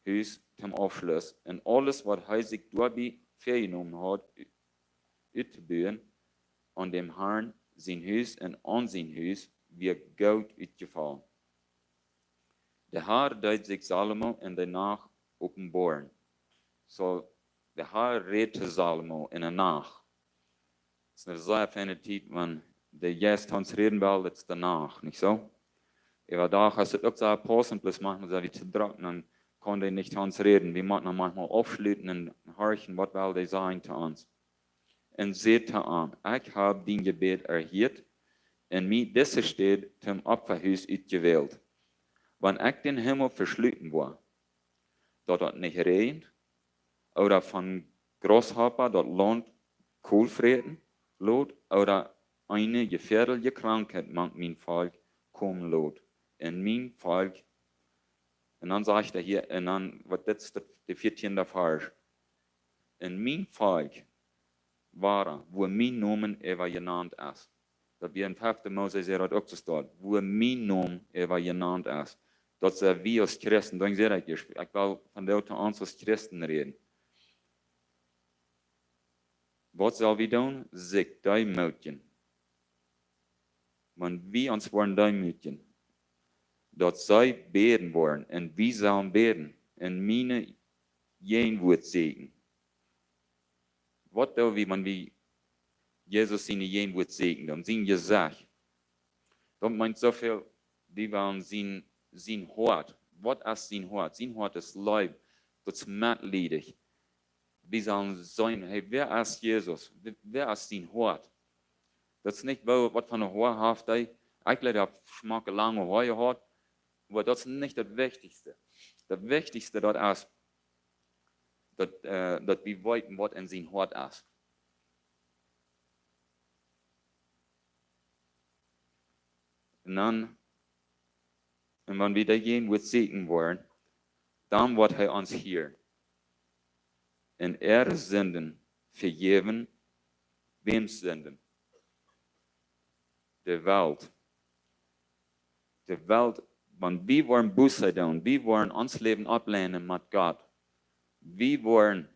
Haus zum Abschluss. Und alles, was er sich dabei vorgenommen hat, uitbouwen aan dem Herrn zijn huis en aan zijn huis wie Goud uitgevallen. Der Herr deed sich Salomo en danach openbaren. So, der Herr redete Salomo in der Nacht. Es ist eine sehr feine Zeit, wenn der jetzt uns reden will, das ist danach, nicht so? Aber da hast du auch so passen, plus manchmal so wie zu trocken, dann kann der nicht uns reden. Wir müssen manchmal aufschließen und horchen, was will der sagen zu uns. Und seht an, ich habe den Gebet erhört und mir diese Stadt zum Opferhaus ausgewählt. Wenn ich den Himmel verschlossen war, dort nicht regnet, oder von Grasshopper dort Land Kohlfrieden lot, oder eine gefährliche Krankheit mag mein Volk kommen lot. Und mein Volk, und dann sagt er hier, und dann, was das ist der 14. Vers, und mein Volk war, wo mein Name ever genannt ist. Dat wir in 5. Mose sehr auch zu stehen, wo mein Name ever genannt ist. Dat sind wir als Christen, dann sehr ich will von der uns als Christen reden. Was soll wir tun? Sich demütigen. Wenn wir uns wollen demütigen, dat zij beten wollen, und wir sollen beten, und meine jen wird segnen. Was tun wir, wenn wir Jesus seine jen wird segnen? Dann sind gesagt, dann meint so viel, die wollen sein Hort. Was ist sein Hort? Sein Hort ist Leib, das ist mitleidig. Wir sollen sagen, hey, wer ist Jesus? Wer ist sein Hort? Das ist nicht, was von der Hort haft, ich glaube, der schmeckt lange Haare hat, aber das ist nicht das Wichtigste. Das Wichtigste dort ist, dass wir wissen, was in sein Hort ist. Und dann, und wenn wir dagegen wird segnen wollen, dann wird er uns hier in Sünden vergeben. Wem Sünden? Der Welt. Der Welt, wenn wir wollen Buße tun, wir wollen uns Leben ablehnen mit Gott, wir wollen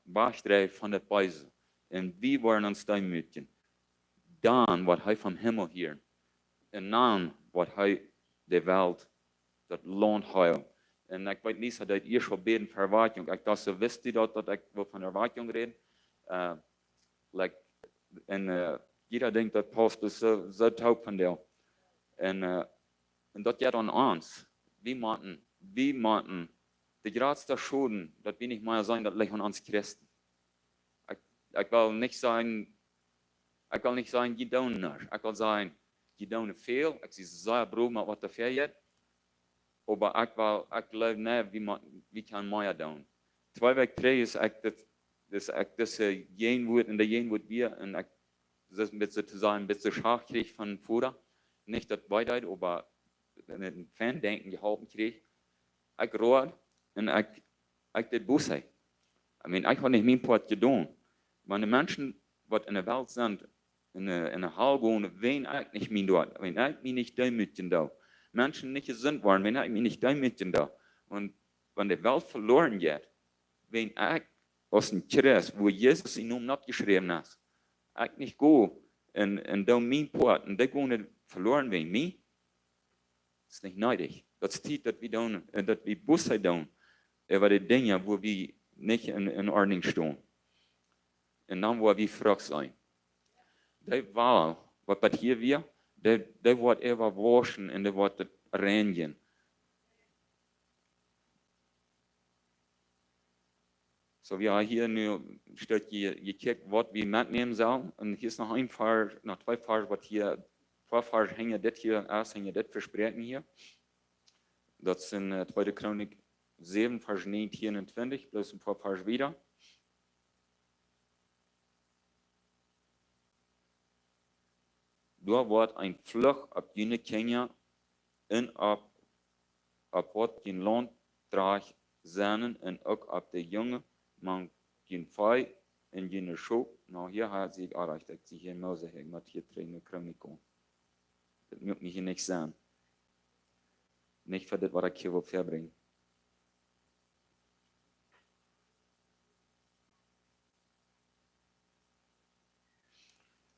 wegdrehen von der Böse und wir wollen uns demütigen, dann wird er vom Himmel hören. Und dann wird er der Welt das Land heilen. En ik weet niet dat ihr schon beten für Erwakjung. Ik dacht, so wisst ihr dat ik wil van Erwakjung reden. Jeder denkt dat Paulus is zo taub van deel. En dat gaat aan ons. We moeten de grootste schulden, dat we niet meer zijn, dat ligt aan ons Christen. Ik wil niet zeggen, je doet niks. Ik wil zeggen, je doet veel. Ik zie zeer brood met wat er veel is. Maar ik geloof niet, we kunnen meer doen. 2 weken 3 is ik dat geen woord en de geen woord weer. En ik dus een beetje te zijn, een beetje schaaf kreeg van voeder. Niet dat wij dat, maar een fan denken geholpen kreeg. Ik rood en ik deed boosheid. Ik had niet mijn part gedaan. Maar de mensen die in de wereld zijn, in de hal wonen, ween ik niet meer dort. Wenn ik me niet duimetje doe. Menschen nicht gesund waren, wenn ich mich nicht duimetje doe. Und wenn die Welt verloren geht, wenn ich aus dem Kreis, wo Jesus in Namen geschrieben hat, ich nicht go in mein Port und die gehen verloren wegen mir, ist nicht neidig. Das ist dass wir Busse tun, über die Dinge, wo wir nicht in Ordnung stehen. Und dann, wo wir frag sein. Die Wahl, was hier wir, die wird immer waschen und die wird reinigen. So, wir haben hier nur steht gekickt, was wir mitnehmen sollen. Und hier ist noch ein Fall, noch 2 Fahrer, was hier, 2 Fahrer hängen das hier, erst hängen das Versprechen hier. Das sind 2. Chronik 7, Vers 24, bloß ein paar Vers wieder. Da wird ein Fluch ab jene Kinder und ab wat geen Land draag zijn und auch ab der Junge man geen Fei in jene Schop. Nou, hier hat sie erreicht, dass sie hier in Mose hängt, mit hier drin Chronikon. Das muss mich hier nicht sein. Nicht für das, was ich hier will verbringen.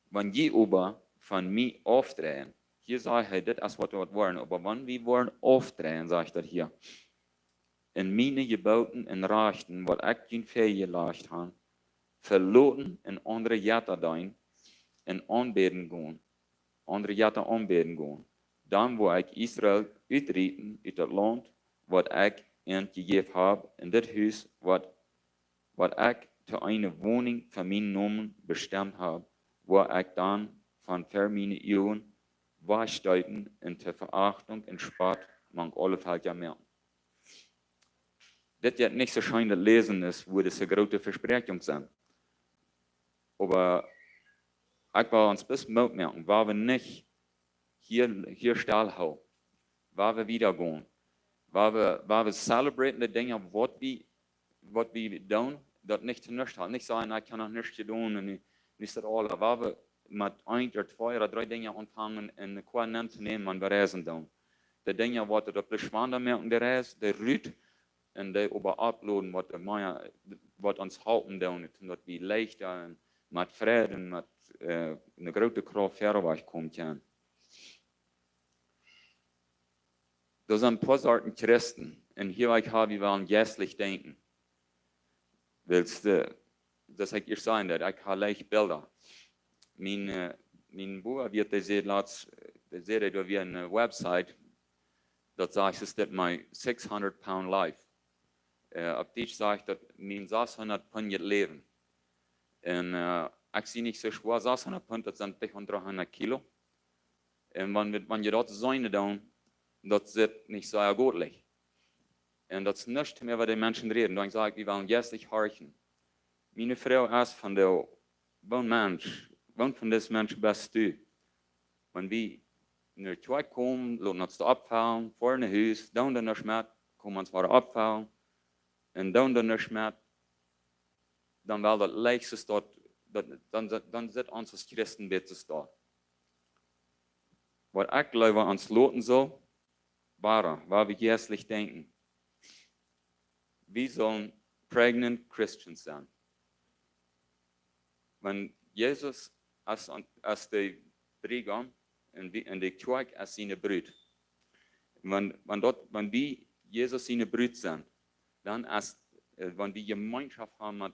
Wenn die aber von mir aufdrehen, hier sage ich, das ist, was wir wollen, aber wenn wir wollen aufdrehen, sage ich das hier, in meine Geboten und Rechten, was ich in Ferien gelegt habe, verloren in andere Jätter dein, in anbeten gehen, andere Jätter anbeten gehen, dann wo ich Israel uitrieten uit das Land, was ich ihnen gegeben habe, in das Haus, was ich zu einer Wohnung für meinen Namen bestimmt habe, wo ich dann von meine Jahren Wahrheiten und zur Verachtung und Spott man alle Völker merken. Das jetzt nicht so schön das Lesen ist, wo das eine große Versprechung sind. Aber ich will uns bis Mut merken, weil wir nicht hier stillhalten, weil wir wieder gehen, weil wir celebrieren die Dinge, was wir tun, das nicht zu nichts halten. Nicht sagen, ich kann noch nichts tun und nicht das alle, weil wir mit 1 oder 2 oder 3 Dinge anfangen, in Quanten zu nehmen und bereisen tun. Die Dinge, die wir beschweren merken, der Rest, der Rüt, und die aber abladen, was uns halten tun, und dass wir leichter und mit Frieden, mit einer großen Kraft vorwärts kommen können. Das sind ein paar Sorten Christen, und hier habe ich wollen gästlich denken. Das ich ihr sagen, dass ich habe leicht Bilder. Mein Bruder wird der seht da wie eine Website, das sagt, es ist mein 600-pound life. Auf Deutsch sagt, dass mein 600 Pfund leben. Und ich sehe nicht so schwer, 600 Pfund, das sind 300 Kilo. Und wenn ihr dort sein tun, das ist nicht so gut. Und das ist nicht mehr, was die Menschen reden. Dann sage ich, wir wollen gestlich horchen. Meine Frau ist von der Mensch, wann von diesem Menschen bist du? Wenn wir in der Zeit kommen, lassen uns abfallen, vor ein Haus, dann in der Schmerz, kommen uns wieder abfallen, und dann in der Schmerz, dann will das Leichtes dort, dann sind uns als Christen besser dort. Was ich glaube, uns loten soll, weil wir geistlich denken. Wir sollen pregnant Christians sein. Wenn Jesus als der Bräutigam und die Kirche als seine Brut, wenn wir Jesus seine Brüder sind, dann wenn wir Gemeinschaft haben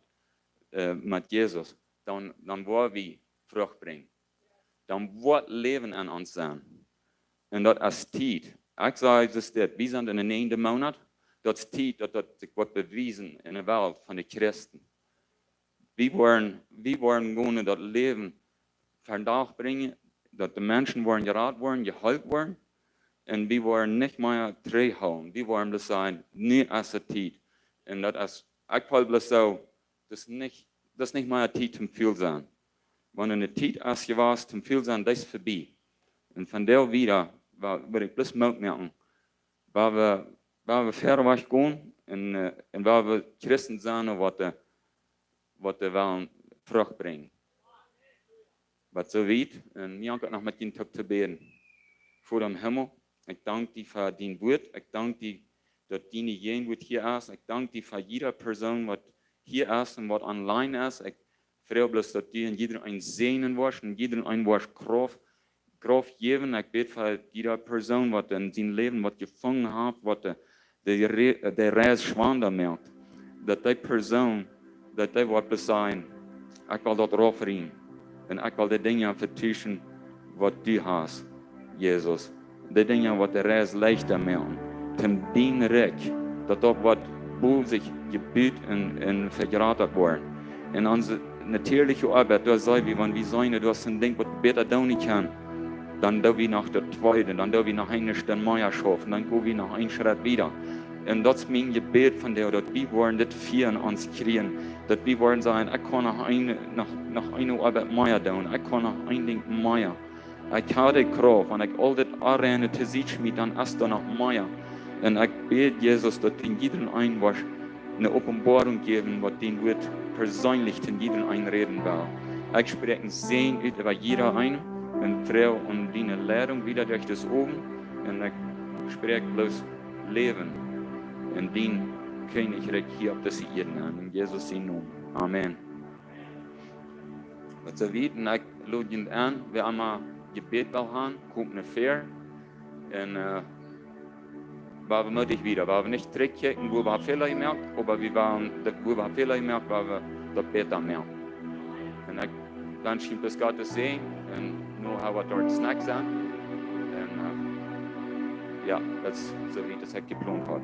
mit Jesus, dann wollen wir Frucht bringen. Dann wird Leben an uns sein. Und das ist Zeit. Ich sage es dir, wir sind in den 9. Monat, das ist Zeit, dass sich wird bewiesen in der Welt von den Christen. Wir wollen gerne das Leben verdammt bringen, dass die Menschen wollen geraten werden, geholfen werden. Und wir wollen nicht mehr drehhauen. Wir wollen das sein, nie als eine Zeit. Und das ist, ich glaube so, das ist nicht mehr eine Zeit zum viel sein. Wenn eine Zeit als je war, zum viel sein, das ist vorbei. Und von der wieder, würde ich bloß merken, weil wir verweg gehen und weil wir Christen sind, was wir wollen Frucht bringen. Was so weit, und mir hat noch mit den Tag zu beten. Vor dem Himmel, ich danke dir für dein Wort, ich danke dir, dass deine jeden Wort hier ist, ich danke dir für jede Person, was hier ist und was online ist. Ich freue mich, dass du in jedem einen segnen wirst, in jedem einen wirst Kraft geben. Ich bete für jede Person, was in seinem Leben was gefangen hat, was der Reis schwander merkt, dass die Person, dass die was sein, ich will das offerieren. Und ich will die Dinge vertischen, was du hast, Jesus. Die Dinge, was der Reis leichter machen. Zum Dien Recht, dass das, was sich gebüht und vergratet worden. In unsere natürliche Arbeit, da sei wie wenn wir sein, du hast ein Ding, was besser tun kann. Dann da wir nach der zweiten, dann da wir nach einer Stunde mehr schaffen, dann gehen wir nach einem Schritt wieder. Und das ist mein Gebet von dir, dass wir wollen das vier in uns kriegen, dass wir wollen sagen, ich kann nach einer Arbeit mehr tun, ich kann nach einem Ding mehr. Ich habe die Kraft, und ich all das anrenne, zu sich mit, dann ist da noch mehr. Und ich bete, Jesus, dass in jedem einen was eine Offenbarung geben, was den wird persönlich in jedem einen reden will. Ich spreche einen Segen über jeder einen und Frau und deine Leitung wieder durch das Oben. Und ich spreche bloß Leben in den Königreich hier auf das Erden an. In Jesus' Namen. Amen. Was so weit, und ich lade ihn an, wir einmal Gebet will haben, kommt eine Fair. Und waren wir möglich wieder, weil wir nicht zurückkicken, wo wir Fehler gemerkt, aber wo wir Fehler gemerkt, weil wir das besser merken. Und dann schien das Gottes Segen und nur haben wir dort Snacks an. Und ja, das ist so wie das geplant hat.